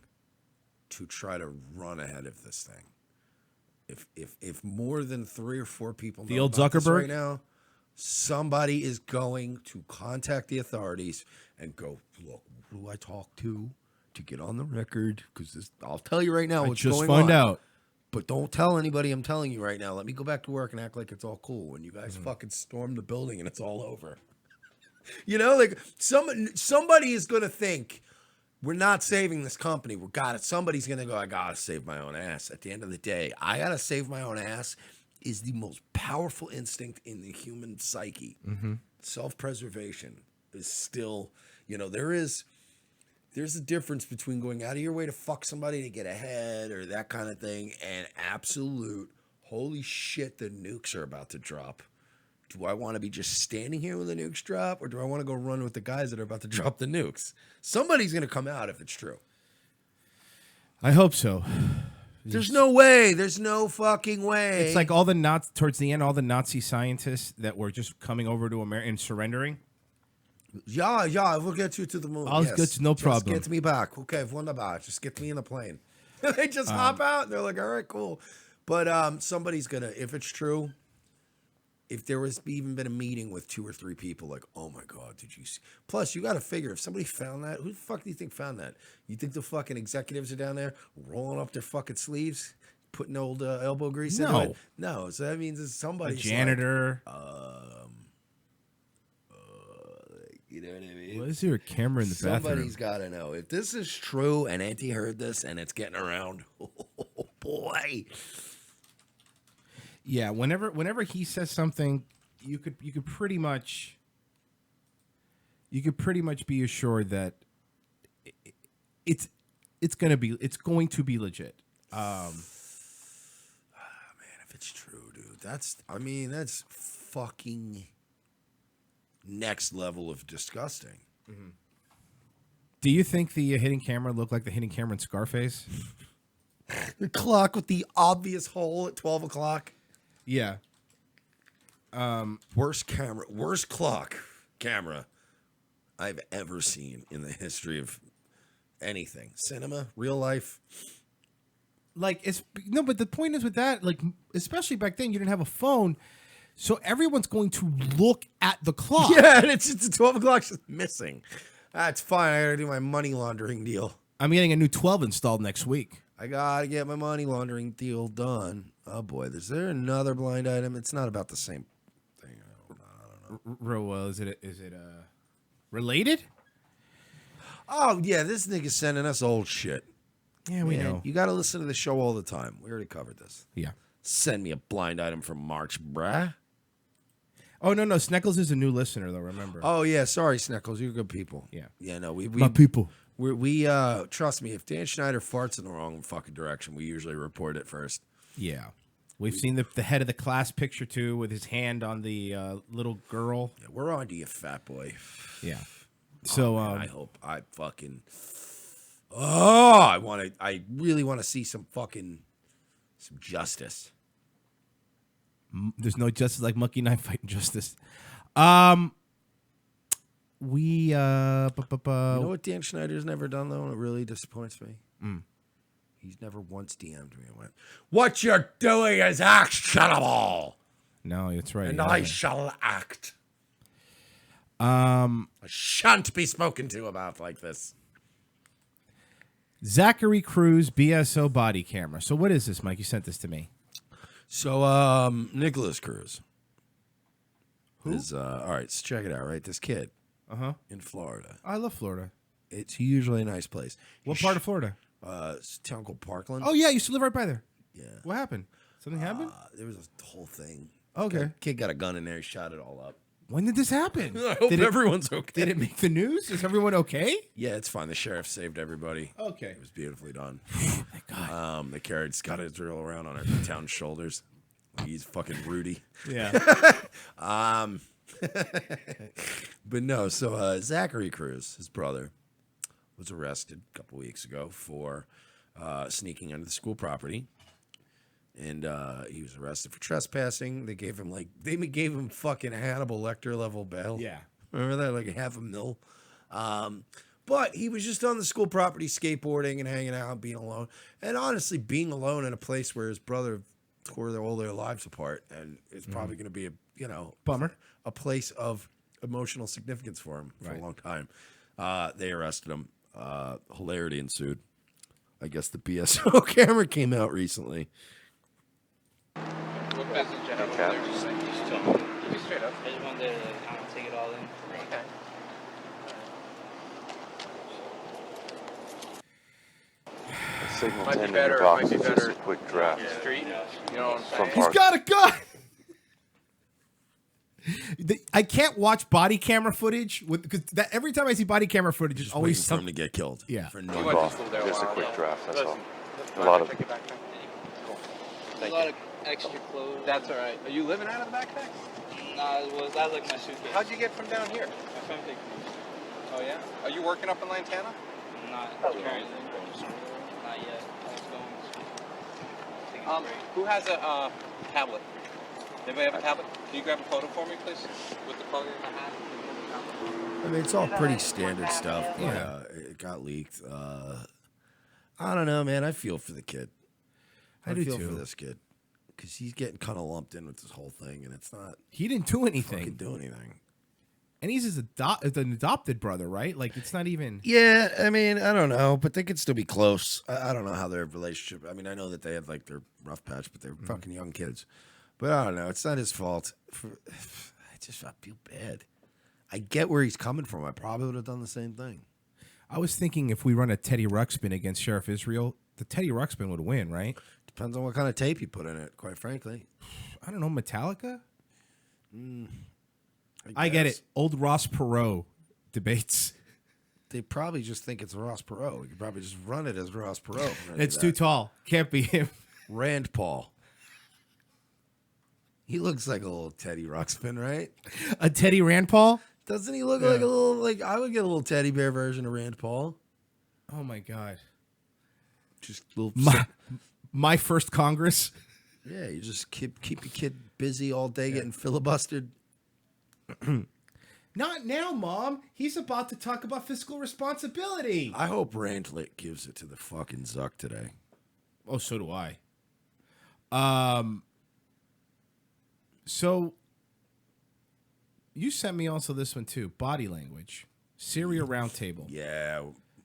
to try to run ahead of this thing. If more than 3 or 4 people The know old about this Zuckerberg? right now, somebody is going to contact the authorities and go, "Look, who do I talk to get on the record? Because I'll tell you right now what's going on. Just find out. But don't tell anybody I'm telling you right now. Let me go back to work and act like it's all cool when you guys fucking storm the building and it's all over." Like somebody is going to think, we're not saving this company. Somebody's going to go, "I got to save my own ass." At the end of the day, I got to save my own ass is the most powerful instinct in the human psyche. Self-preservation is still, there's a difference between going out of your way to fuck somebody to get ahead or that kind of thing, and absolute, holy shit, the nukes are about to drop. Do I want to be just standing here when the nukes drop, or do I want to go run with the guys that are about to drop the nukes? Somebody's going to come out if it's true. I hope so. There's no way. There's no fucking way. It's like towards the end, all the Nazi scientists that were just coming over to America and surrendering. Yeah, we'll get you to the moon. I'll yes. get you, no problem. Just get me back. Okay, wunderbar. Just get me in the plane. They just hop out, and they're like, "All right, cool." But somebody's going to, if it's true, if there was even been a meeting with 2 or 3 people, like, "Oh my God, did you see?" Plus, you got to figure, if somebody found that, who the fuck do you think found that? You think the fucking executives are down there rolling up their fucking sleeves, putting old elbow grease into it? No. So that means it's somebody. A janitor. You know what I mean? Well, is there a camera in the bathroom? Somebody's got to know. If this is true and Auntie heard this and it's getting around, oh boy. Yeah, whenever he says something, you could pretty much be assured that it's going to be legit. Man, if it's true, dude, that's fucking next level of disgusting. Do you think the hidden camera looked like the hidden camera in Scarface? The clock with the obvious hole at 12 o'clock. Yeah. Worst clock camera I've ever seen in the history of anything. Cinema, real life. Like but the point is with that, like especially back then, you didn't have a phone, so everyone's going to look at the clock. Yeah, and it's 12 o'clock just missing. That's fine. I gotta do my money laundering deal. I'm getting a new 12 installed next week. I gotta get my money laundering deal done. Oh boy, is there another blind item? It's not about the same thing. I don't know. Is it related? Oh yeah, this nigga's sending us old shit. Yeah, we know. You gotta listen to the show all the time. We already covered this. Yeah. Send me a blind item from March, bruh. Oh no, Sneckles is a new listener though. Remember? Oh yeah, sorry Sneckles, you're good people. Yeah. Yeah, no, we My people. We trust me, if Dan Schneider farts in the wrong fucking direction, we usually report it first. Yeah. We've seen the head of the class picture too, with his hand on the little girl. Yeah, we're on to you, fat boy. Yeah. So man, I hope I fucking. Oh, I really want to see some justice. There's no justice like monkey knife fighting justice. You know what Dan Schneider's never done though, and it really disappoints me. He's never once DM'd me and went, "What you're doing is actionable." No, that's right. And yeah. I shall act. I shan't be spoken to about like this. Zachary Cruz BSO body camera. So what is this, Mike? You sent this to me. So Nicholas Cruz. Who? Is all right, so check it out, right? This kid. In Florida. I love Florida. It's usually a nice place. What part of Florida? It's a town called Parkland. Oh yeah, I used to live right by there. Yeah. What happened? Something happened? There was a whole thing. Okay. Kid got a gun in there, he shot it all up. When did this happen? I hope everyone's okay. Did it make the news? Is everyone okay? Yeah, it's fine. The sheriff saved everybody. Okay. It was beautifully done. Thank God. They carried Scott Israel around on our town's shoulders. He's fucking Rudy. Yeah. But no, so Zachary Cruz, his brother, was arrested a couple weeks ago for sneaking onto the school property. And he was arrested for trespassing. They gave him fucking Hannibal Lecter level bail. Yeah. Remember that? Like $500,000. But he was just on the school property skateboarding and hanging out, being alone. And honestly, being alone in a place where his brother tore all their lives apart, and it's probably going to be bummer, a place of emotional significance for him for a long time. They arrested him. Hilarity ensued. I guess the BSO camera came out recently. What message I have over there? Just tell me. Keep it straight up. I just wanted to take it all in. Okay. Signal Might be 10 better, in your box might be is just better. a quick draft. Street, you know what I'm From saying? He's got a gun. I can't watch body camera footage because every time I see body camera footage, it's always for him to get killed. Yeah. For Just no a quick draft, that's all. Cool. A lot of A lot of extra clothes. That's all right. Are you living out of the backpack? Nah, that like my suitcase. How'd you get from down here? My friend picked me. Oh yeah? Are you working up in Lantana? Not currently. Not yet. Who has a tablet? Anybody have a tablet? Can you grab a photo for me, please? With the plug in my hat? I mean, it's all pretty standard stuff. Yeah, it got leaked. I don't know, man. I feel for the kid. I do feel too. for this kid because he's getting kind of lumped in with this whole thing, and it's not. He didn't do anything. Fucking do anything. And he's an adopted brother, right? Like it's not even. Yeah, I mean, I don't know, but they could still be close. I don't know how their relationship. I mean, I know that they have like their rough patch, but they're fucking young kids. But I don't know. It's not his fault. I feel bad. I get where he's coming from. I probably would have done the same thing. I was thinking if we run a Teddy Ruxpin against Sheriff Israel, the Teddy Ruxpin would win, right? Depends on what kind of tape you put in it, quite frankly. I don't know, Metallica? I get it. Old Ross Perot debates. They probably just think it's Ross Perot. You could probably just run it as Ross Perot. It's too tall. Can't be him. Rand Paul. He looks like a little Teddy Ruxpin, right? A Teddy Rand Paul? Doesn't he look like a little, like, I would get a little teddy bear version of Rand Paul. Oh, my God. Just little. My first Congress. Yeah, you just keep your kid busy all day getting filibustered. Not now, Mom. He's about to talk about fiscal responsibility. I hope Randlet gives it to the fucking Zuck today. Oh, so do I. So you sent me also this one too. Body language. Syria roundtable. Yeah.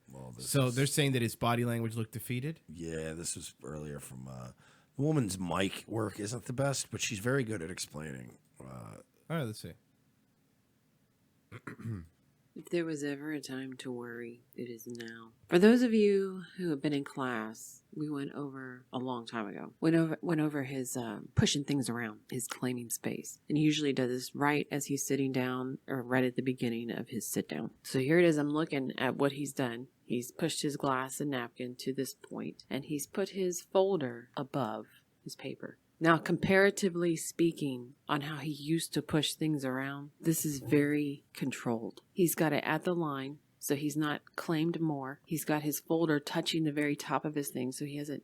Well, they're saying that his body language looked defeated? Yeah, this was earlier from the woman's mic work isn't the best, but she's very good at explaining. All right, let's see. If there was ever a time to worry, it is now. For those of you who have been in class, we went over a long time ago. Went over his pushing things around, his claiming space, and he usually does this right as he's sitting down or right at the beginning of his sit down. So here it is. I'm looking at what he's done. He's pushed his glass and napkin to this point, and he's put his folder above his paper. Now, comparatively speaking, on how he used to push things around, this is very controlled. He's got it at the line, so he's not claimed more. He's got his folder touching the very top of his thing, so he hasn't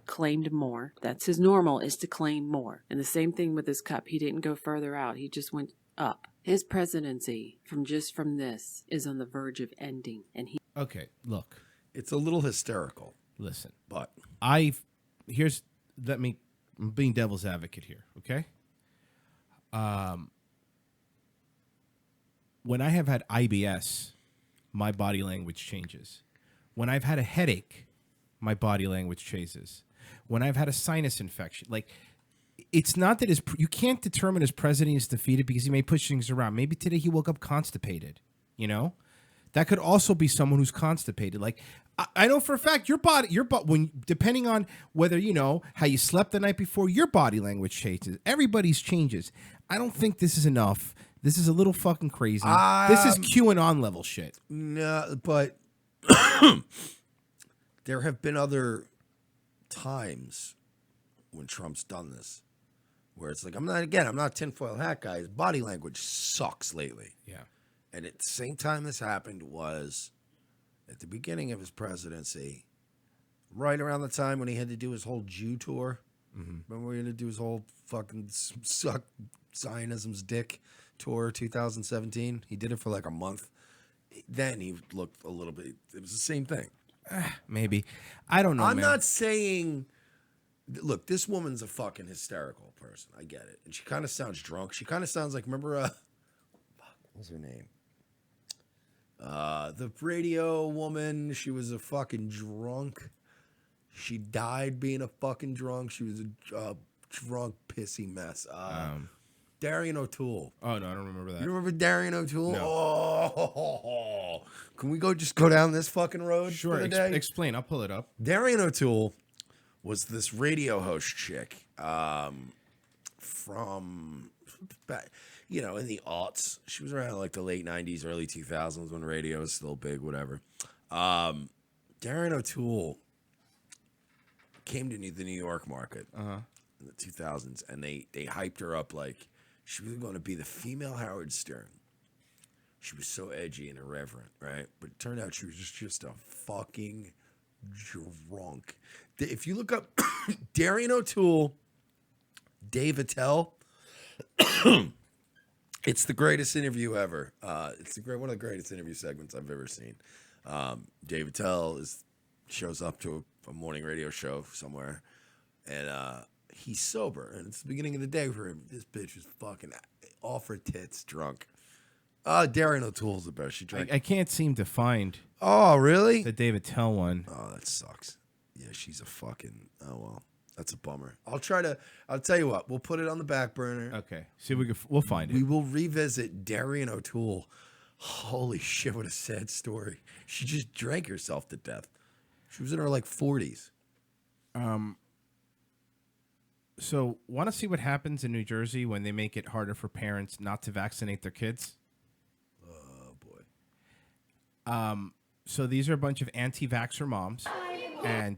claimed more. That's his normal, is to claim more. And the same thing with his cup. He didn't go further out. He just went up. His presidency, from this, is on the verge of ending. And he... Okay, look. It's a little hysterical. Listen. But I'm being devil's advocate here, okay? When I have had IBS, my body language changes. When I've had a headache, my body language changes. When I've had a sinus infection, it's not that you can't determine his president is defeated because he may push things around. Maybe today he woke up constipated, you know? That could also be someone who's constipated. I know for a fact depending on whether you know how you slept the night before, your body language changes. Everybody's changes. I don't think this is enough. This is a little fucking crazy. This is QAnon level shit. No, but there have been other times when Trump's done this, where it's like, I'm not tinfoil hat guy. His body language sucks lately. Yeah. And at the same time this happened was at the beginning of his presidency, right around the time when he had to do his whole Jew tour. Mm-hmm. Remember when he had to do his whole fucking suck Zionism's dick tour 2017? He did it for like a month. Then he looked a little bit, it was the same thing. Maybe. I don't know, I'm man. not saying, look, this woman's a fucking hysterical person. I get it. And she kind of sounds drunk. She kind of sounds like, remember, what was her name? The radio woman, she was a fucking drunk. She died being a fucking drunk. She was a drunk, pissy mess. Darian O'Toole. Oh, no, I don't remember that. You remember Darian O'Toole? No. Oh, can we just go down this fucking road Sure, for the day? Explain. I'll pull it up. Darian O'Toole was this radio host chick from... in the aughts. She was around like the late 90s, early 2000s when radio was still big, whatever. Darian O'Toole came to the New York market in the 2000s, and they hyped her up like she was going to be the female Howard Stern. She was so edgy and irreverent, right? But it turned out she was just a fucking drunk. If you look up Darian O'Toole, Dave Attell, it's the greatest interview ever. It's one of the greatest interview segments I've ever seen. Dave Attell shows up to a morning radio show somewhere, and he's sober, and it's the beginning of the day for him. This bitch is fucking off her tits, drunk. Darian O'Toole's the best. She drank. I can't seem to find. Oh, really? The Dave Attell one. Oh, that sucks. Yeah, she's a fucking. Oh well. That's a bummer. I'll tell you what, we'll put it on the back burner. Okay. See, we'll find it. We will revisit Darian O'Toole. Holy shit, what a sad story. She just drank herself to death. She was in her 40s. So, want to see what happens in New Jersey when they make it harder for parents not to vaccinate their kids? Oh, boy. So these are a bunch of anti-vaxxer moms, and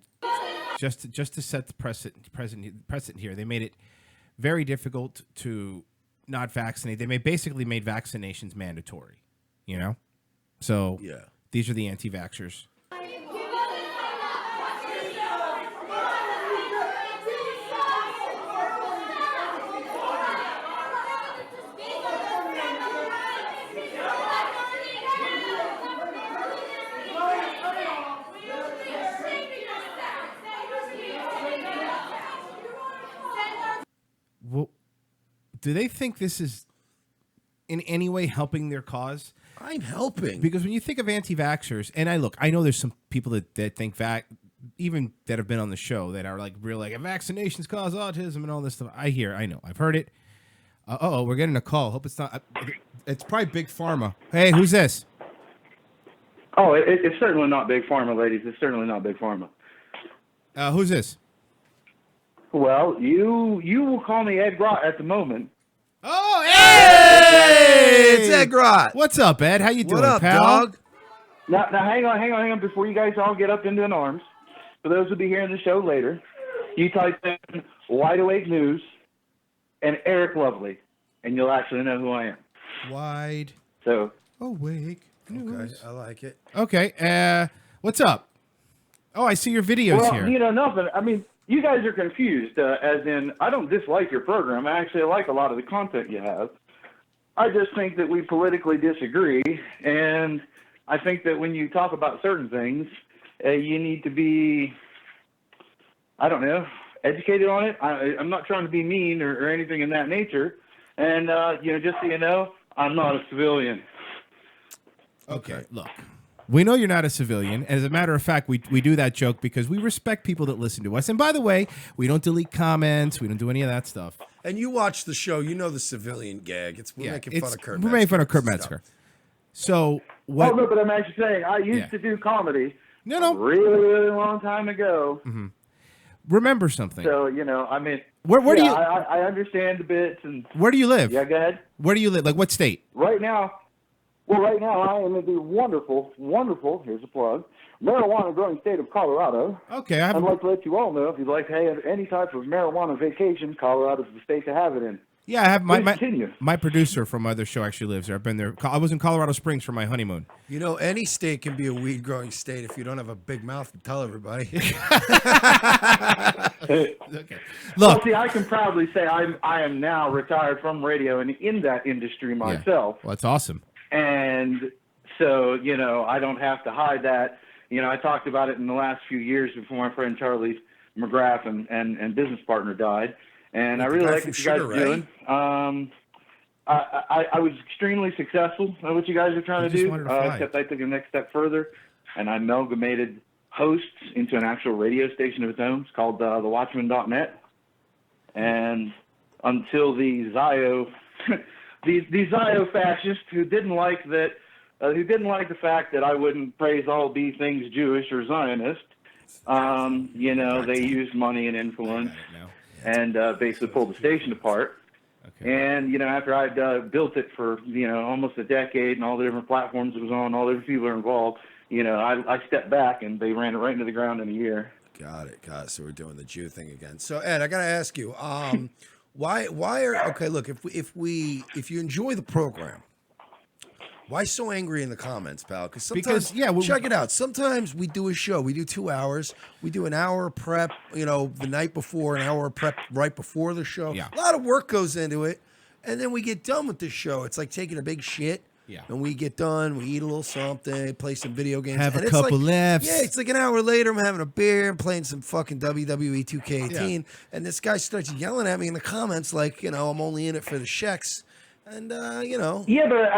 just to set the precedent here, they made it very difficult to not vaccinate. They basically made vaccinations mandatory, you know? So yeah. These are the anti-vaxxers. do they think this is in any way helping their cause? I'm helping. Because when you think of anti-vaxxers, and I know there's some people that think even that have been on the show that are like real like vaccinations cause autism and all this stuff. I know, I've heard it. We're getting a call. Hope it's not. It's probably Big Pharma. Hey, who's this? Oh, it's certainly not Big Pharma, ladies. It's certainly not Big Pharma. Who's this? Well, you will call me Ed Grott at the moment. Oh, hey! It's Ed Grott. What's up, Ed? How you doing, What up, pal? dog? Now, hang on. Before you guys all get up into an arms, for those who'll be hearing the show later, you type in Wide Awake News and Eric Lovely, and you'll actually know who I am. Wide Awake News. Okay, I like it. Okay, what's up? Oh, I see your videos Well, here. nothing. I mean, you guys are confused, as in, I don't dislike your program. I actually like a lot of the content you have. I just think that we politically disagree, and I think that when you talk about certain things, you need to be, I don't know, educated on it. I'm not trying to be mean or anything in that nature. And, just so you know, I'm not a civilian. Okay, look. We know you're not a civilian. As a matter of fact, we do that joke because we respect people that listen to us. And by the way, we don't delete comments. We don't do any of that stuff. And you watch the show, you know the civilian gag. We're making fun of Kurt We're making fun of Kurt Metzger. Metzger. So what? Oh, no, but I'm actually saying I used to do comedy No. a really, really long time ago. Mm-hmm. Remember something. So, I mean, Where do you? I understand the bits. And Where do you live? Yeah, go ahead. Where do you live? Like what state? Right now I am in the wonderful, here's a plug, marijuana growing state of Colorado. Okay, I'd like to let you all know if you'd like to have any type of marijuana vacation, Colorado's the state to have it in. Yeah, I have Continue. my producer from my other show actually lives there. I've been there. I was in Colorado Springs for my honeymoon. You know, any state can be a weed growing state if you don't have a big mouth to tell everybody. Okay. Well, Look. see, I can proudly say I am now retired from radio and in that industry myself. Well, that's awesome. And so, I don't have to hide that. I talked about it in the last few years before my friend Charlie McGrath and business partner died. And I really like what you guys are doing. I was extremely successful at what you guys are trying to do, except I took the next step further, and I amalgamated hosts into an actual radio station of its own. It's called thewatchman.net. And until the Zio... The Zio fascists who didn't like the fact that I wouldn't praise all be things Jewish or Zionist, they used money and influence and basically pulled the station apart. Okay. And after I'd built it for almost a decade and all the different platforms it was on, all the different people are involved, I stepped back and they ran it right into the ground in a year. Got it. So we're doing the Jew thing again. So Ed, I gotta ask you. Why are okay? Look, if you enjoy the program, why so angry in the comments, pal? Because check it out. Sometimes we do a show. We do 2 hours. We do an hour prep. The night before, an hour prep right before the show. Yeah. A lot of work goes into it, and then we get done with the show. It's like taking a big shit. Yeah. And we get done, we eat a little something, play some video games. Have and a it's couple like, laughs. Yeah, it's like an hour later, I'm having a beer, I'm playing some fucking WWE 2K18, and this guy starts yelling at me in the comments like, I'm only in it for the checks. And, Yeah, but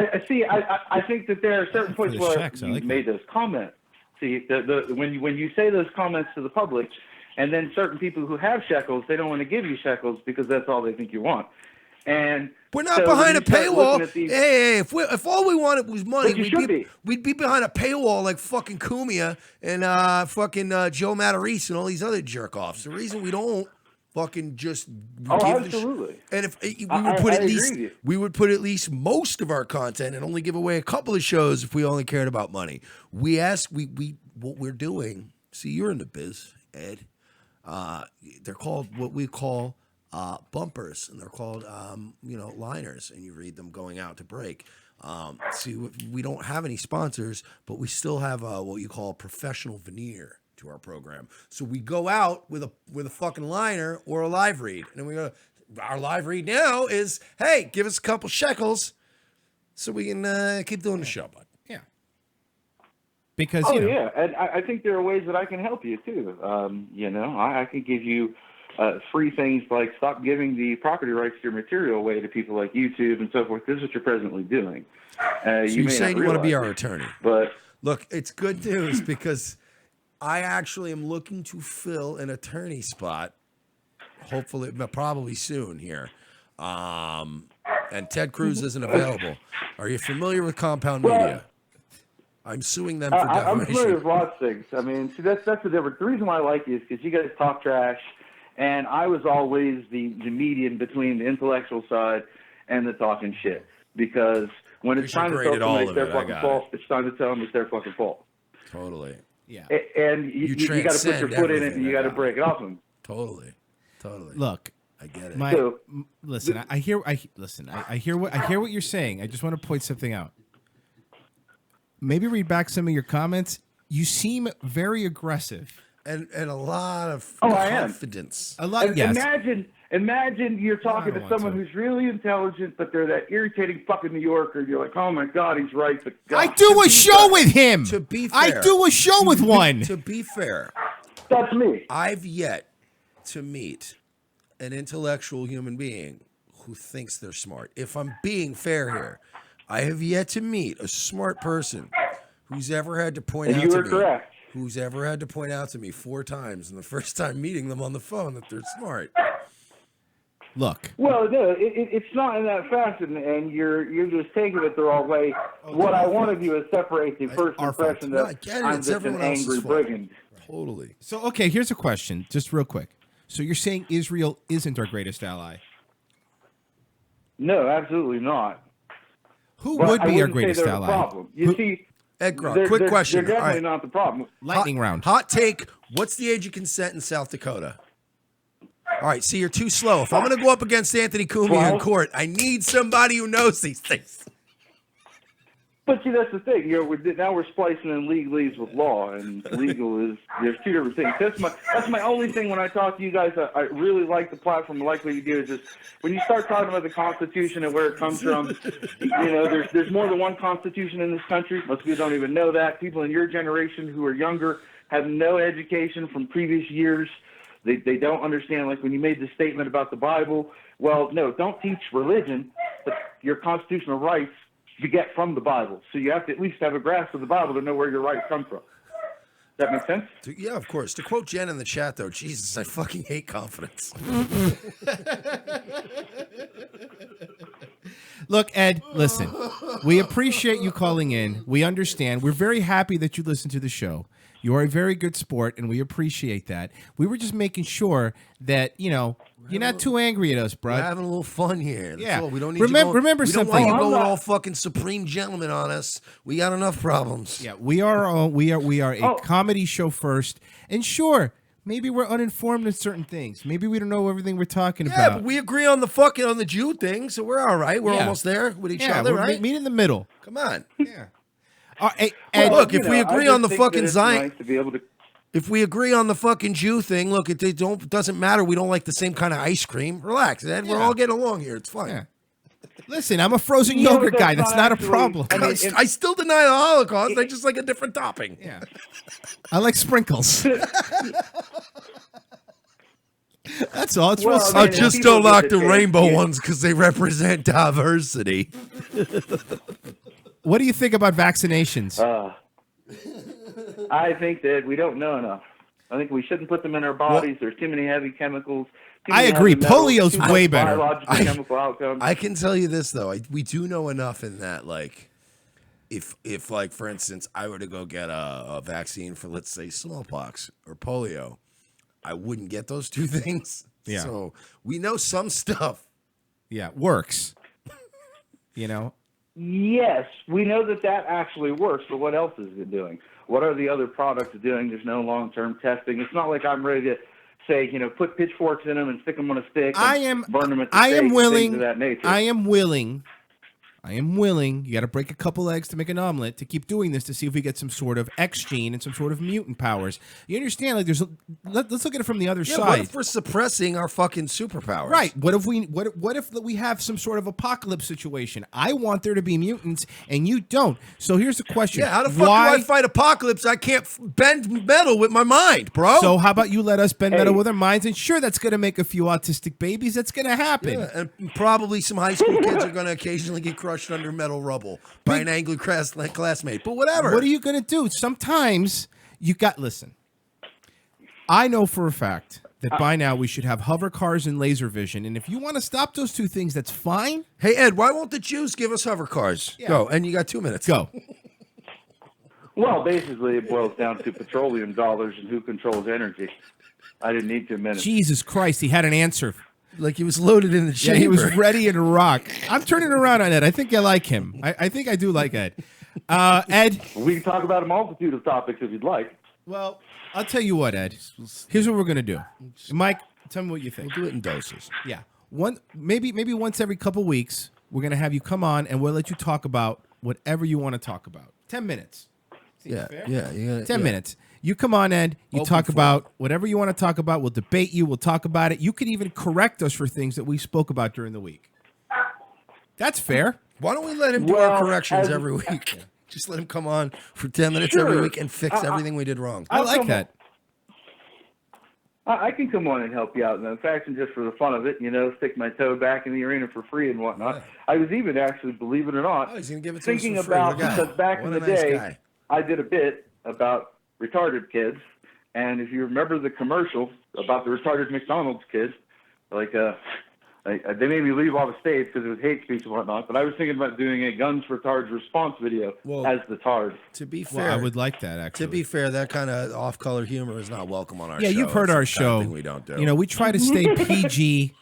I think that there are certain points where you made those comments. See, when you say those comments to the public, and then certain people who have shekels, they don't want to give you shekels because that's all they think you want. And we're not behind a paywall. Hey, if all we wanted was money, we'd be behind a paywall like fucking Cumia and fucking Joe Matarese and all these other jerk offs. The reason we don't fucking just absolutely. And if we would put at least most of our content and only give away a couple of shows if we only cared about money. We what we're doing. See, you're in the biz, Ed. They're called what we call bumpers, and they're called liners, and you read them going out to break. See, we don't have any sponsors, but we still have what you call a professional veneer to our program. So we go out with a fucking liner or a live read, and then we go. Our live read now is, hey, give us a couple shekels so we can keep doing the show, bud. Yeah. Because and I think there are ways that I can help you too. I can give you free things like stop giving the property rights to your material away to people like YouTube and so forth. This is what you're presently doing. So you're saying you want to be our attorney. But look, it's good news because I actually am looking to fill an attorney spot, hopefully, but probably soon here. And Ted Cruz isn't available. Are you familiar with Compound Media? I'm suing them for defamation. I'm familiar with lots of things. I mean, see, that's the difference. The reason why I like you is because you guys talk trash, and I was always the median between the intellectual side and the talking shit. Because when it's time to tell somebody it's their fucking fault, it's time to tell them it's their fucking fault. Totally. Yeah. And you got to put your foot in it, and you got to break it off them. Totally. Look, I get it. Listen, I hear what you're saying. I just want to point something out. Maybe read back some of your comments. You seem very aggressive and a lot of confidence. A lot. Yes. Imagine you're talking to someone who's really intelligent, but they're that irritating fucking New Yorker. You're like, oh my God, he's right. But God, I do a show with him. To be fair, I do a show with one. To be fair, that's me. I've yet to meet an intellectual human being who thinks they're smart. If I'm being fair here, I have yet to meet a smart person who's ever had to point out to me. Correct. Who's ever had to point out to me 4 times, and the first time meeting them on the phone that they're smart. Look. Well, no, it's not in that fashion, and you're just taking it the wrong way. What I want to do is separate the first impression that I'm just an angry brigand. Totally. So, okay, here's a question, just real quick. So you're saying Israel isn't our greatest ally? No, absolutely not. Who would be our greatest ally? Problem. You see, Ed Gron, quick question. They're definitely not the problem. Lightning round. Hot take. What's the age of consent in South Dakota? All right, see, you're too slow. If I'm going to go up against Anthony Cumia in court, I need somebody who knows these things. But see, that's the thing. Now we're splicing in legalese with law, and legal is there's two different things. That's my only thing when I talk to you guys. I really like the platform. I like what you do. Is just when you start talking about the Constitution and where it comes from. There's more than one Constitution in this country. Most people don't even know that. People in your generation who are younger have no education from previous years. They don't understand. Like when you made the statement about the Bible. Well, no, don't teach religion, but your constitutional rights you get from the Bible. So you have to at least have a grasp of the Bible to know where your rights come from. Does that make sense? Yeah, of course. To quote Jen in the chat, though, Jesus, I fucking hate confidence. Look, Ed, listen. We appreciate you calling in. We understand. We're very happy that you listen to the show. You are a very good sport, and we appreciate that. We were just making sure that, you're not too angry at us, bro. We're having a little fun here. That's all. We don't need remember we something. don't want you going all fucking supreme gentleman on us. We got enough problems. Yeah, we are a comedy show first, and sure, maybe we're uninformed in certain things. Maybe we don't know everything we're talking about. Yeah, but we agree on the Jew thing, so we're all right. We're almost there with each other, right? Meet in the middle. Come on. Yeah. Look, if we agree on the fucking Zion, nice to be able to. If we agree on the fucking Jew thing, look, it doesn't matter. We don't like the same kind of ice cream. Relax, Ed. We're all getting along here. It's fine. Yeah. Listen, I'm a frozen yogurt guy. That's not a problem. I still deny the Holocaust. I just like a different topping. Yeah. I like sprinkles. That's all. It's real simple. I just don't like the rainbow ones because they represent diversity. What do you think about vaccinations? I think that we don't know enough. I think we shouldn't put them in our bodies. There's too many heavy chemicals. I agree. Polio's way better. Chemical outcomes. I can tell you this though. We do know enough in that, like, if like for instance, I were to go get a vaccine for, let's say, smallpox or polio, I wouldn't get those two things. Yeah. So we know some stuff. Yeah, works. Yes, we know that actually works, but what else is it doing? What are the other products doing? There's no long-term testing. It's not like I'm ready to say, put pitchforks in them and stick them on a stick. And burn them at the stake and things of that nature. I am willing I am willing. You got to break a couple eggs to make an omelet to keep doing this to see if we get some sort of X gene and some sort of mutant powers. You understand? Like, let's look at it from the other side. What if we're suppressing our fucking superpowers? Right. What if we have some sort of apocalypse situation? I want there to be mutants, and you don't. So here's the question: Yeah, how the fuck do I fight apocalypse? I can't bend metal with my mind, bro. So how about you let us bend metal with our minds? And sure, that's going to make a few autistic babies. That's going to happen. Yeah, and probably some high school kids are going to occasionally get crushed under metal rubble by an angry classmate. But whatever. What are you going to do? Sometimes listen. I know for a fact that by now we should have hover cars and laser vision. And if you want to stop those two things, that's fine. Hey, Ed, why won't the Jews give us hover cars? Yeah. Go. And you got 2 minutes. Go. Well, basically, it boils down to petroleum dollars and who controls energy. I didn't need 2 minutes. Jesus Christ, he had an answer. Like he was loaded in the chamber. Yeah, he was ready to rock. I'm turning around on Ed. I think I like him. I think I do like Ed. Ed. We can talk about a multitude of topics if you'd like. Well, I'll tell you what, Ed. Here's what we're going to do. Mike, tell me what you think. We'll do it in doses. Yeah. Maybe once every couple weeks, we're going to have you come on and we'll let you talk about whatever you want to talk about. 10 minutes. Seems fair? Yeah. 10 minutes. You come on, Ed. You talk about whatever you want to talk about. We'll debate you. We'll talk about it. You could even correct us for things that we spoke about during the week. That's fair. Why don't we let him do our corrections every week? Just let him come on for 10 minutes every week and fix everything we did wrong. I like that. I can come on and help you out. In fact, and just for the fun of it, stick my toe back in the arena for free and whatnot. I was even actually, believe it or not, he's gonna give it to thinking us for free. about, because back in the day, I did a bit about retarded kids, and if you remember the commercial about the retarded McDonald's kids, like they made me leave all the states because it was hate speech and whatnot. But I was thinking about doing a Guns for Tards response video as the Tard. To be fair, I would like that actually. To be fair, that kind of off-color humor is not welcome on our show. Yeah, you've heard our show. Thing we don't do. We try to stay PG.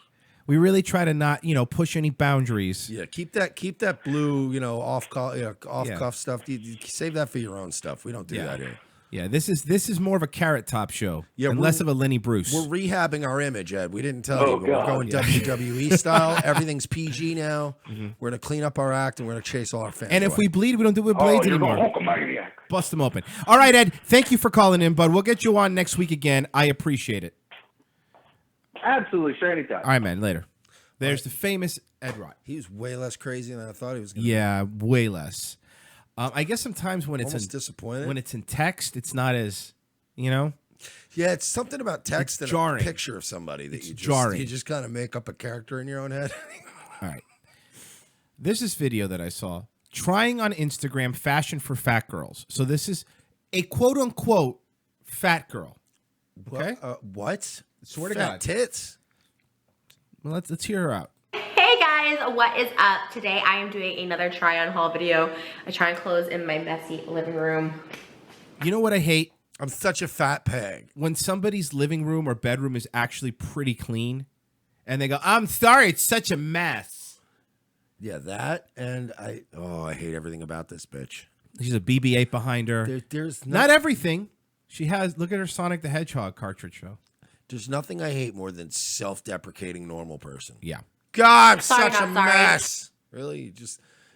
We really try to not, push any boundaries. Yeah, keep that blue, off-cuff stuff. You save that for your own stuff. We don't do that here. Yeah, this is more of a Carrot Top show, and less of a Lenny Bruce. We're rehabbing our image, Ed. We didn't tell you, but we're going WWE style. Everything's PG now. We're going to clean up our act, and we're going to chase all our fans. And if we bleed, we don't do it with blades anymore. Bust them open. All right, Ed, thank you for calling in, bud. We'll get you on next week again. I appreciate it. Absolutely, sure, anytime. All right, man, later. There's the famous Ed Rott. He was way less crazy than I thought he was going to be. Yeah, way less. I guess sometimes when it's disappointed. When it's in text, it's not as, Yeah, it's something about text and jarring. A picture of somebody that jarring. You just kind of make up a character in your own head. All right. There's this video that I saw trying on Instagram fashion for fat girls. So this is a quote unquote fat girl. Okay. What? Swear to fat God. Tits. Well, let's hear her out. Hey guys, what is up? Today I am doing another try on haul video. I try on clothes in my messy living room. You know what I hate? I'm such a fat pig. When somebody's living room or bedroom is actually pretty clean and they go, I'm sorry, it's such a mess. Yeah, that and I hate everything about this bitch. She's a BB-8 behind her. There's not everything. She has, look at her Sonic the Hedgehog cartridge show. There's nothing I hate more than self-deprecating normal person. Yeah. God, I'm Sorry, such a not sorry. mess. Really?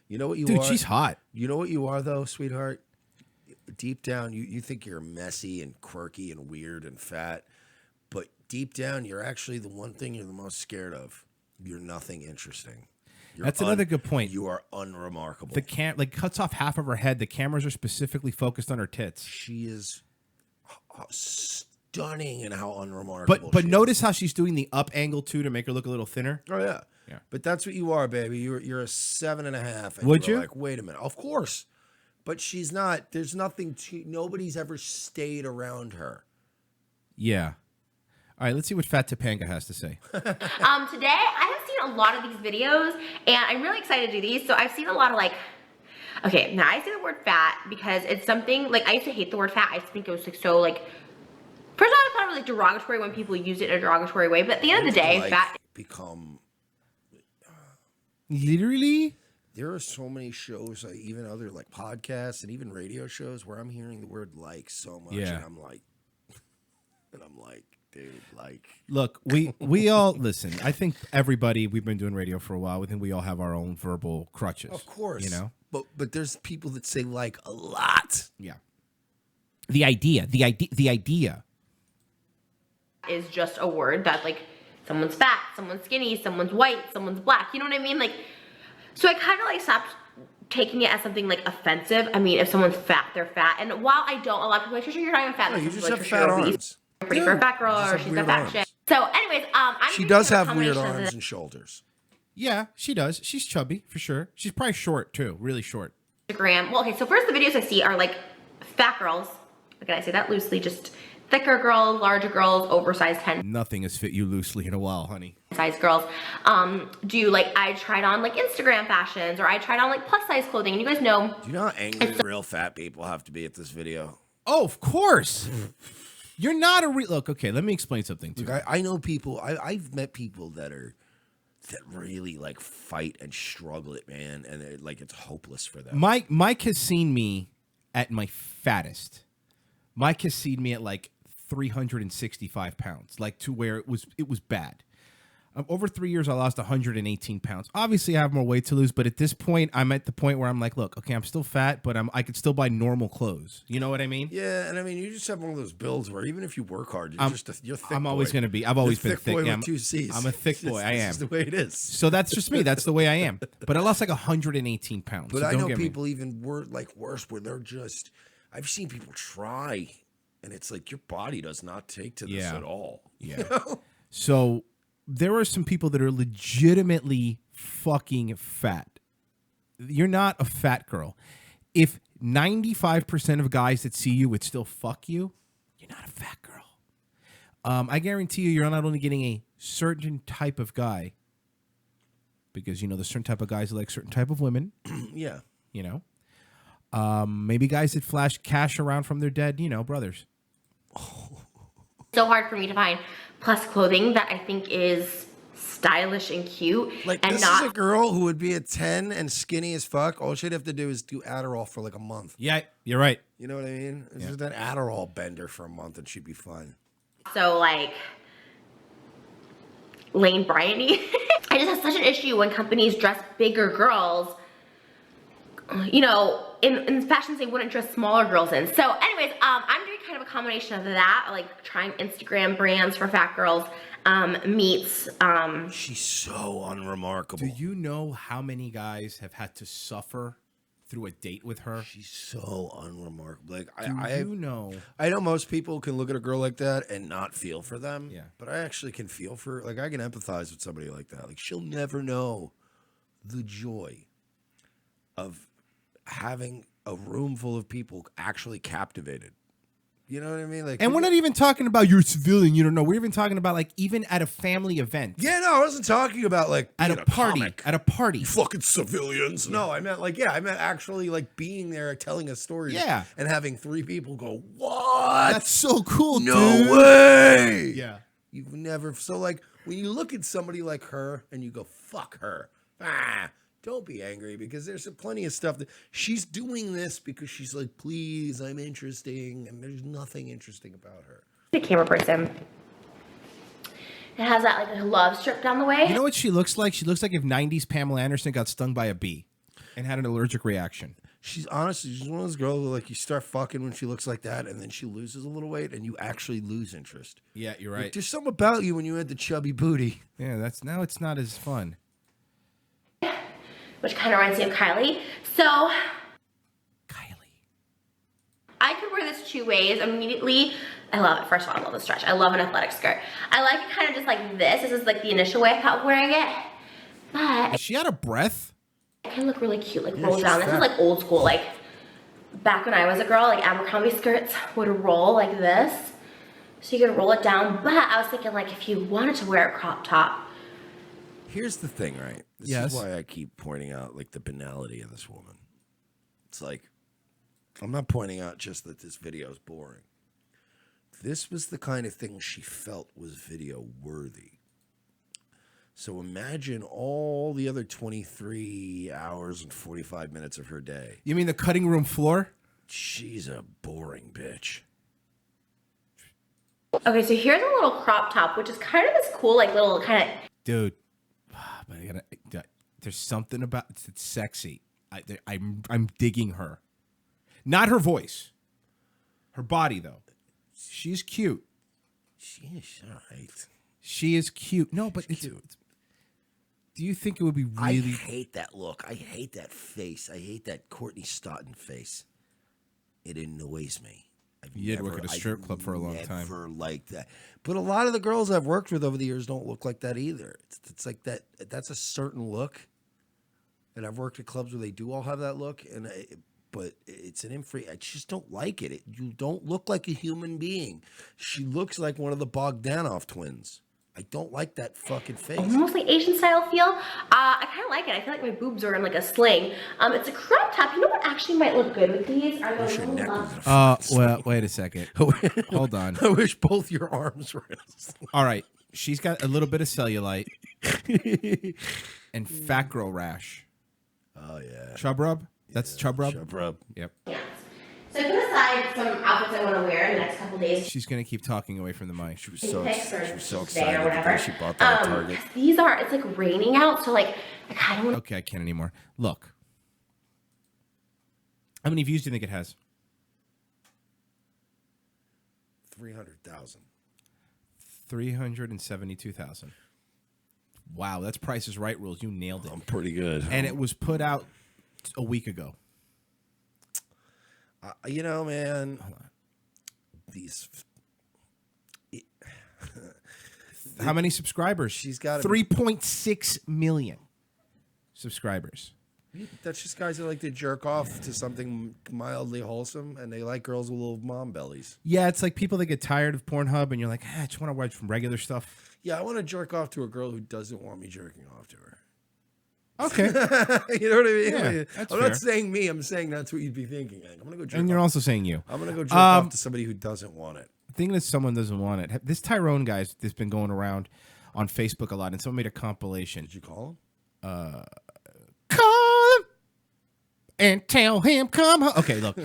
You know what you are? Dude, she's hot. You know what you are, though, sweetheart? Deep down, you think you're messy and quirky and weird and fat. But deep down, you're actually the one thing you're the most scared of. You're nothing interesting. That's another good point. You are unremarkable. The cuts off half of her head. The cameras are specifically focused on her tits. She is stunning in how unremarkable. But notice how she's doing the up angle too to make her look a little thinner. Oh yeah. Yeah. But that's what you are, baby. You're a 7.5. And Would you? Like, wait a minute. Of course. But she's not. There's nothing nobody's ever stayed around her. Yeah. All right, let's see what Fat Topanga has to say. Today I have seen a lot of these videos and I'm really excited to do these. So I've seen a lot of okay, now I say the word fat because it's something I used to hate the word fat. I used to think it was first of all, I thought it was derogatory when people use it in a derogatory way. But at the end of the day, fat become literally. There are so many shows, even other podcasts and even radio shows where I'm hearing the word so much, Yeah. and I'm like, dude. Like, look, we all listen. I think everybody, we've been doing radio for a while. We think we all have our own verbal crutches. of course, you know. But there's people that say like a lot. Yeah. The idea is just a word that like someone's fat, someone's skinny, someone's white, someone's black. You know what I mean? Like, so I kind of like stopped taking it as something like offensive. I mean, if someone's fat, they're fat. And while I don't, a lot of people are like, Trisha, you're not even fat. No, you This is just like, have Trisha, fat you're obese. arms. Pretty for a fat girl, or she's got fat shit. So, anyways, She does have weird arms and shoulders. Yeah, she does. She's chubby for sure. She's probably short too, really short. Instagram. Well, okay, so first the videos I see are like fat girls. Again, I say that loosely, just thicker girls, larger girls, oversized 10 Nothing has fit you loosely in a while, honey. size girls. Do like I tried on like Instagram fashions, or I tried on like plus size clothing, and you guys know. Do you know how angry real fat people have to be at this video? Oh, of course. You're not a real. Look, okay, let me explain something to you. I know people. I've met people that really like fight and struggle it, man, and they're, like it's hopeless for them. Mike has seen me at my fattest. Mike has seen me at like 365 pounds, like to where it was bad. Over 3 years, I lost 118 pounds. Obviously, I have more weight to lose, but at this point, I'm at the point where I'm like, look, okay, I'm still fat, but I could still buy normal clothes. You know what I mean? Yeah, and I mean, you just have one of those builds where even if you work hard, you're thick. I'm always going to be. I've always been thick. Boy Yeah, with two C's. I'm a thick boy. I am. That's the way it is. So that's just me. That's the way I am. But I lost like 118 pounds. But so I don't know get me. people even worse, where they're just. I've seen people try, and it's like your body does not take to this at all. Yeah. You know? So there are some people that are legitimately fucking fat. You're not a fat girl. If 95% of guys that see you would still fuck you, you're not a fat girl. I guarantee you're not only getting a certain type of guy, because, you know, there's certain type of guys that like certain type of women. Yeah. You know? Maybe guys that flash cash around from their dead, you know, brothers. So hard for me to find plus clothing that I think is stylish and cute, Like, and this not is a girl who would be a 10 and skinny as fuck. All she'd have to do is do Adderall for like a month. Yeah, you're right. You know what I mean? It's just an Adderall bender for a month and she'd be fine. so like Lane Bryant-y. I just have such an issue when companies dress bigger girls, you know, in fashions they wouldn't dress smaller girls in. So anyways, I'm doing kind of a combination of that, like trying Instagram brands for fat girls, meets. She's so unremarkable. Do you know how many guys have had to suffer through a date with her? She's so unremarkable. Like, you know? I know most people can look at a girl like that and not feel for them. Yeah. But I actually can feel for, like, I can empathize with somebody like that. Like, she'll never know the joy of having a room full of people actually captivated. You know what I mean? Like, And we're not even talking about you're a civilian, you don't know. We're even talking about like even at a family event. Yeah, no, I wasn't talking about like at being a party. comic. At a party. You fucking civilians. No, I meant like, I meant actually like being there, telling a story. Yeah. And having 3 people go, what? That's so cool, no dude. way. Yeah. You've never, so like when you look at somebody like her and you go, fuck her. Don't be angry, because there's plenty of stuff that she's doing this because she's like, please, I'm interesting, and there's nothing interesting about her. The camera person. It has that like love strip down the way. You know what she looks like? She looks like if 90s Pamela Anderson got stung by a bee and had an allergic reaction. She's honestly, she's one of those girls who like you start fucking when she looks like that, and then she loses a little weight and you actually lose interest. Yeah, you're Like, right. there's something about you when you had the chubby booty. Yeah, now it's not as fun. Which kind of reminds me of Kylie. So, I could wear this 2 ways immediately. I love it. First of all, I love the stretch. I love an athletic skirt. I like it kind of just like this. This is like the initial way I felt wearing it. But Is she out of breath? it can look really cute, like Yeah, roll she's down. This fat. is like old school. Like back when I was a girl, like Abercrombie skirts would roll like this. So you could roll it down. But I was thinking like if you wanted to wear a crop top, Here's the thing, right? This Yes. is why I keep pointing out like the banality of this woman. It's like, I'm not pointing out just that this video is boring. This was the kind of thing she felt was video worthy. So imagine all the other 23 hours and 45 minutes of her day. You mean the cutting room floor? She's a boring bitch. Okay, so here's a little crop top, which is kind of this cool, like little kind of. Dude, but there's something about it's sexy. I'm digging her, not her voice, her body though. She's cute. She is all right. She is cute. No, but it's cute. Do you think it would be really? I hate that look. I hate that face. I hate that Courtney Stoughton face. It annoys me. You did work at a strip club for a long time. Never liked that. But a lot of the girls I've worked with over the years don't look like that either. It's like that. That's a certain look. And I've worked at clubs where they do all have that look, but it's an infrequent. I just don't like it. You don't look like a human being. She looks like one of the Bogdanov twins. I don't like that fucking face. Mostly Asian style feel. I kind of like it. I feel like my boobs are in like a sling. It's a crop top. You know what actually might look good with these? Are those Well, wait a second. Hold on. I wish both your arms were in a sling. All right. She's got a little bit of cellulite and fat girl rash. Oh, yeah. Chub rub? That's chub rub? Chub rub. Yep. So I put aside some outfits I want to wear in the next couple days. She's going to keep talking away from the mic. She was so excited because she bought that at Target. These are, it's like raining out, so like, I kind of want to. Okay, I can't anymore. Look. How many views do you think it has? 300,000. 372,000. Wow, that's Price is Right rules. You nailed it. I'm pretty good. And it was put out a week ago. You know, man, these. How many subscribers? She's got 3.6 million subscribers. That's just guys that like to jerk off to something mildly wholesome, and they like girls with little mom bellies. Yeah, it's like people that get tired of Pornhub, and you're like, I just want to watch some regular stuff. Yeah, I want to jerk off to a girl who doesn't want me jerking off to her. Okay. You know what I mean? Yeah, that's I'm fair. not saying me. I'm saying that's what you'd be thinking. Like, I'm gonna go jerk And you're off. also saying you. I'm gonna go jerk off to somebody who doesn't want it. Thinking that someone doesn't want it. This Tyrone guy's that's been going around on Facebook a lot, and someone made a compilation. Did you call him? Call him and tell him come home. Okay, look,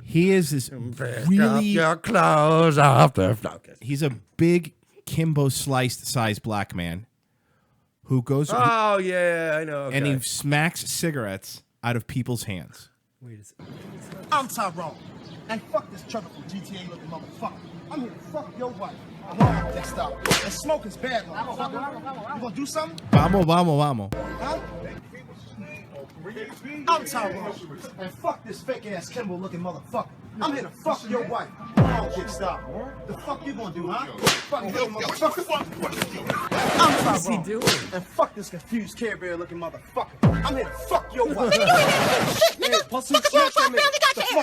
he is this really your clothes off the floor. He's a big Kimbo sliced size black man who goes. Oh yeah, I know. And he okay. smacks cigarettes out of people's hands. Wait a second. I'm Tyrone. And fuck this trucker from GTA looking motherfucker. I'm here to fuck your wife. I'm on that stop. And smoking's bad, motherfucker. You gonna do something? Vamos, vamos, vamos. Huh? I'm Tyrone. And fuck this fake ass Kimball looking motherfucker. I'm here to fuck your wife. Wrong kick stop. The fuck you gonna do, huh? Fuck you motherfucker. I'm Tyrone. What's he doing? And fuck this confused Care Bear looking motherfucker. I'm here to fuck your wife. Hey, pussy, snatch that man.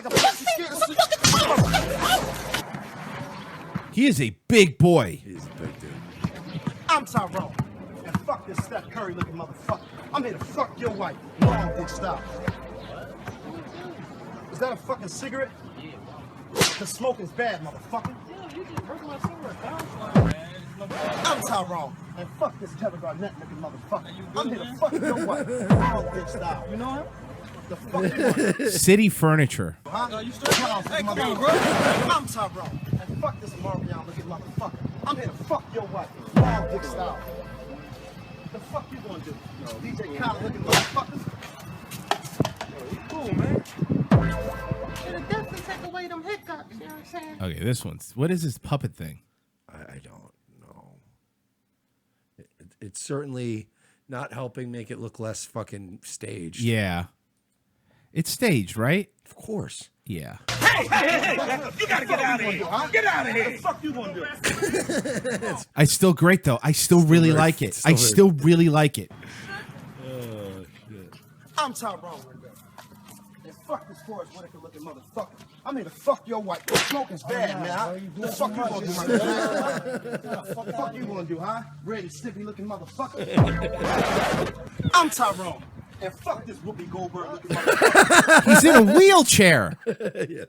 The fuck He is a big boy. He's a big dude. I'm Tyrone. And fuck this Steph Curry looking motherfucker. I'm here to fuck your wife. Long dick stop. Is that a fucking cigarette? Yeah. Cause smoking's bad, motherfucker. I'm Tyrone. And fuck this Kevin Garnett looking motherfucker. I'm here to fuck your wife. Long dick stop. You know him? The fuck you want? City Furniture. Huh? Hey, come on, bro. I'm Tyrone. And fuck this Marion looking motherfucker. I'm here to fuck your wife. Long dick style. The fuck you gonna do? DJ Khaled looking motherfucker. Yo, you cool, man. It'll definitely take away them hiccups, you know what I'm saying? Okay, this one's. What is this puppet thing? I don't know. It's certainly not helping make it look less fucking staged. Yeah. It's staged, right? Of course. Yeah. Hey! You gotta get out of here. Get out of here. What the fuck you gonna do? I still great though. I still really like it. I still really like it. I'm Tyrone. And fuck this Forrest Whitaker looking motherfucker. I'm here to fuck your wife. Smoking's bad, man. The fuck you gonna do, my man? The fuck you gonna do, huh? Red sticky looking motherfucker. I'm Tyrone. And fuck this Whoopi Goldberg looking motherfucker. He's in a wheelchair. Yeah,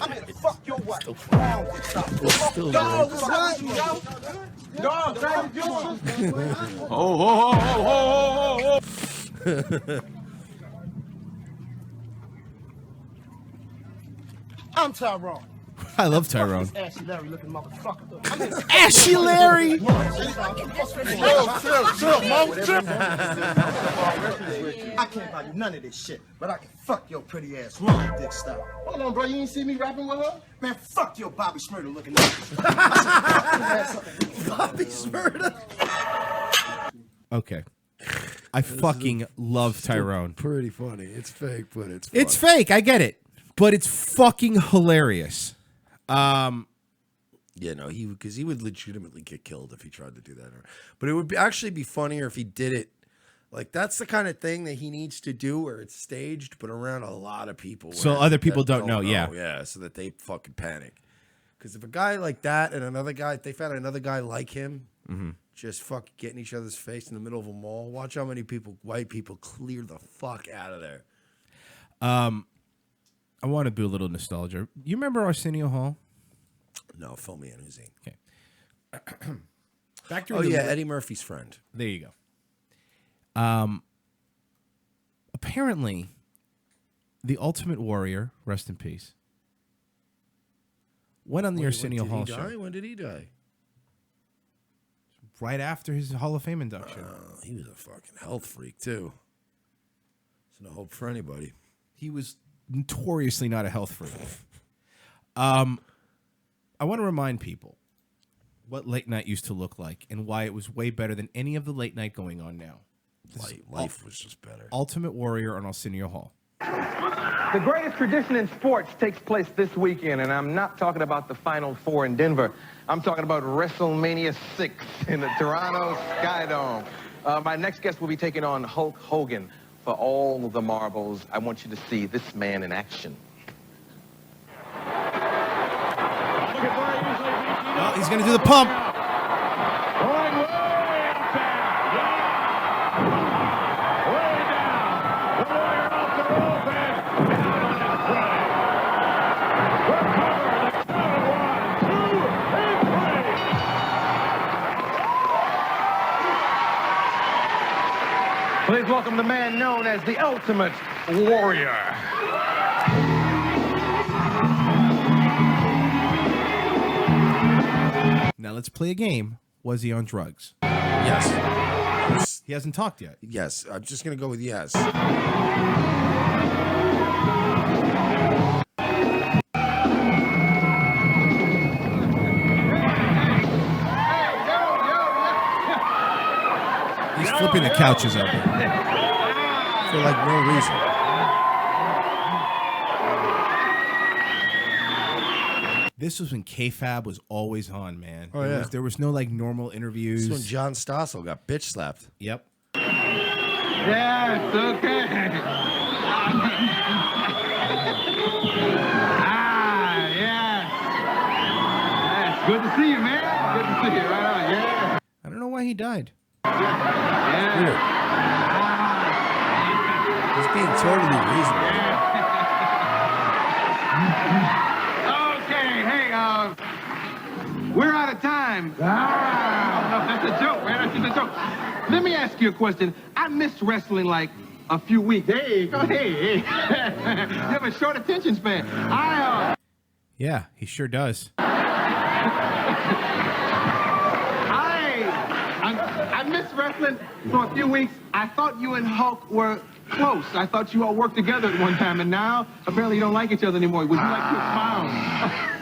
I'm here to fuck your wife. still Dog, good. what's up? Dog, how you doing? Oh. I'm Tyrone. I love Tyrone. Ashy Larry looking motherfucker. Ashy Larry! I can't buy you none of this shit, but I can fuck your pretty ass wrong, dick style. Hold on, bro. You ain't see me rapping with her? Man, fuck your Bobby Smurda looking ass. Bobby Smurda. Okay. I fucking love Tyrone. Pretty funny. It's fake, but it's funny. It's fake. I get it. But it's fucking hilarious. Yeah, no, because he would legitimately get killed if he tried to do that. But it would actually be funnier if he did it. Like, that's the kind of thing that he needs to do where it's staged, but around a lot of people. So other people don't know, yeah. Yeah, so that they fucking panic. Because if a guy like that and another guy, if they found another guy like him, just fucking getting each other's face in the middle of a mall, watch how many white people clear the fuck out of there. I want to do a little nostalgia. You remember Arsenio Hall? No, fill me in, Uzi. Okay. Back during Eddie Murphy's friend. There you go. Apparently, the Ultimate Warrior, rest in peace, went on the Arsenio Hall show. When did he die? Right after his Hall of Fame induction. He was a fucking health freak, too. There's no hope for anybody. He was notoriously not a health freak. I want to remind people what late night used to look like and why it was way better than any of the late night going on now. Life was just better. Ultimate Warrior on Arsenio Hall. The greatest tradition in sports takes place this weekend, and I'm not talking about the Final Four in Denver. I'm talking about WrestleMania 6 in the Toronto Skydome. My next guest will be taking on Hulk Hogan. For all the marbles, I want you to see this man in action. Well, he's going to do the pump. Please welcome the man known as the Ultimate Warrior. Now let's play a game. Was he on drugs? Yes. He hasn't talked yet. Yes. I'm just going to go with yes. He's flipping the couches over. For like no reason. This was when K-Fab was always on, man. Oh, yeah. There was no like normal interviews. This is when John Stossel got bitch slapped. Yep. Yes, okay. Yes. Yes, good to see you, man. Good to see you. Right on, yeah. I don't know why he died. Yeah. He's being totally reasonable. Okay, hey, we're out of time. That's a joke, man. That's just a joke. Let me ask you a question. I missed wrestling like a few weeks. Hey. You have a short attention span. Yeah, he sure does. I missed wrestling for a few weeks. I thought you and Hulk were close. I thought you all worked together at one time, and now apparently you don't like each other anymore. Would you like to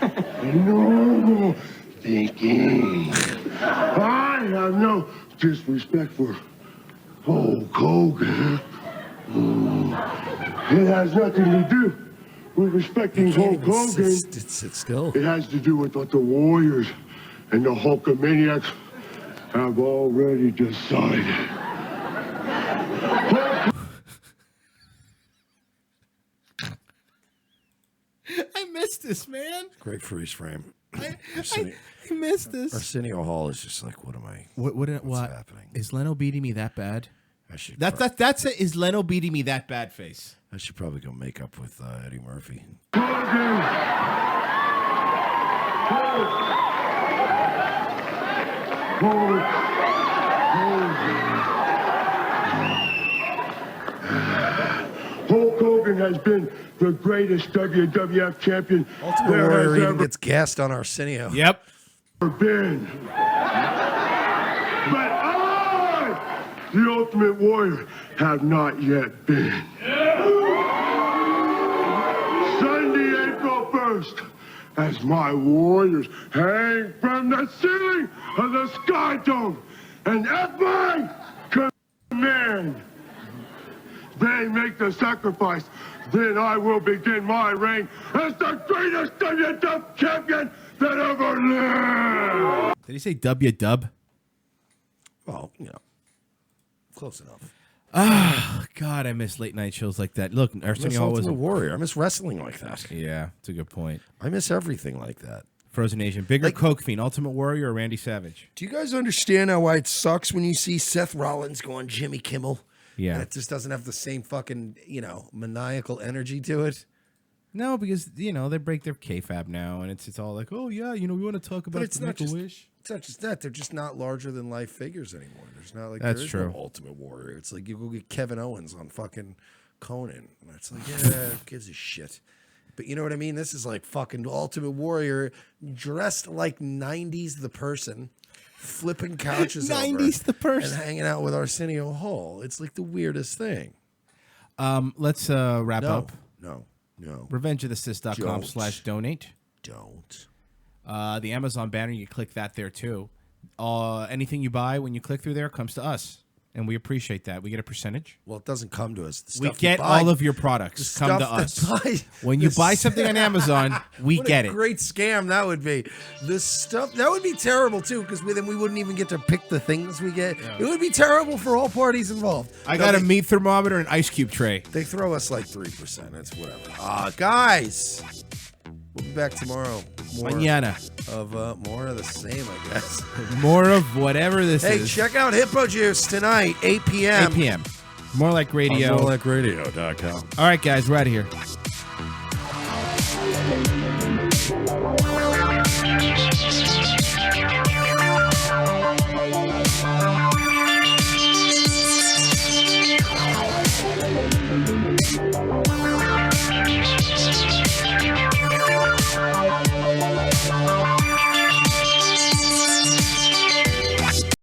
expound? No thinking. I have no disrespect for Hulk Hogan. It has nothing to do with respecting Hulk Hogan. Sit still. It has to do with what the Warriors and the Hulkamaniacs have already decided. I missed this, man. Great freeze frame. I missed this. Arsenio Hall is just like, what am I? What's happening? Is Leno beating me that bad? I should. That's it. Is Leno beating me that bad face? I should probably go make up with Eddie Murphy. Hulk Hogan has been the greatest WWF champion Ultimate there Warrior has even ever gets gassed on Arsenio. Yep. been. But I, the Ultimate Warrior, have not yet been. Sunday, April 1st, as my warriors hang from the ceiling of the Sky Dome, and at my command, they make the sacrifice. Then I will begin my reign as the greatest WWF champion that ever lived. Did he say W-dub? Well, you know, close enough. Oh, God, I miss late night shows like that. Look, I miss Arsenio was Ultimate Warrior. I miss wrestling like that. Yeah, it's a good point. I miss everything like that. Frozen Asian. Bigger Coke Fiend, Ultimate Warrior, or Randy Savage? Do you guys understand why it sucks when you see Seth Rollins go on Jimmy Kimmel? Yeah. And it just doesn't have the same fucking, maniacal energy to it. No, because, they break their kayfabe now, and it's all like, oh, yeah, we want to talk about it's not Make a Wish. It's not just that. They're just not larger than life figures anymore. There's not like That's there is true. no Ultimate Warrior. It's like you go get Kevin Owens on fucking Conan. And it's like, yeah, who gives a shit? But you know what I mean? This is like fucking Ultimate Warrior dressed like 90s the person, flipping couches 90s the person. and hanging out with Arsenio Hall. It's like the weirdest thing. Let's wrap up. No. RevengeoftheSith.com/donate. Don't. The Amazon banner, you click that there too. Anything you buy when you click through there comes to us, and we appreciate that. We get a percentage. Well, it doesn't come to us. The We stuff you get buy- all of your the products come to stuff that us. buy- When you the buy s- something on Amazon, we What get a it. great scam that would be. The stuff that would be terrible too, because then we wouldn't even get to pick the things we get. It would be terrible for all parties involved. I No, got a they- meat thermometer and ice cube tray. They throw us like 3%. It's whatever. Guys, we'll be back tomorrow. Mañana. More of the same, I guess. More of whatever this Hey, is. check out Hippo Juice tonight, 8 p.m. 8 p.m. More like radio. On morelikeradio.com. All right, guys, we're out of here.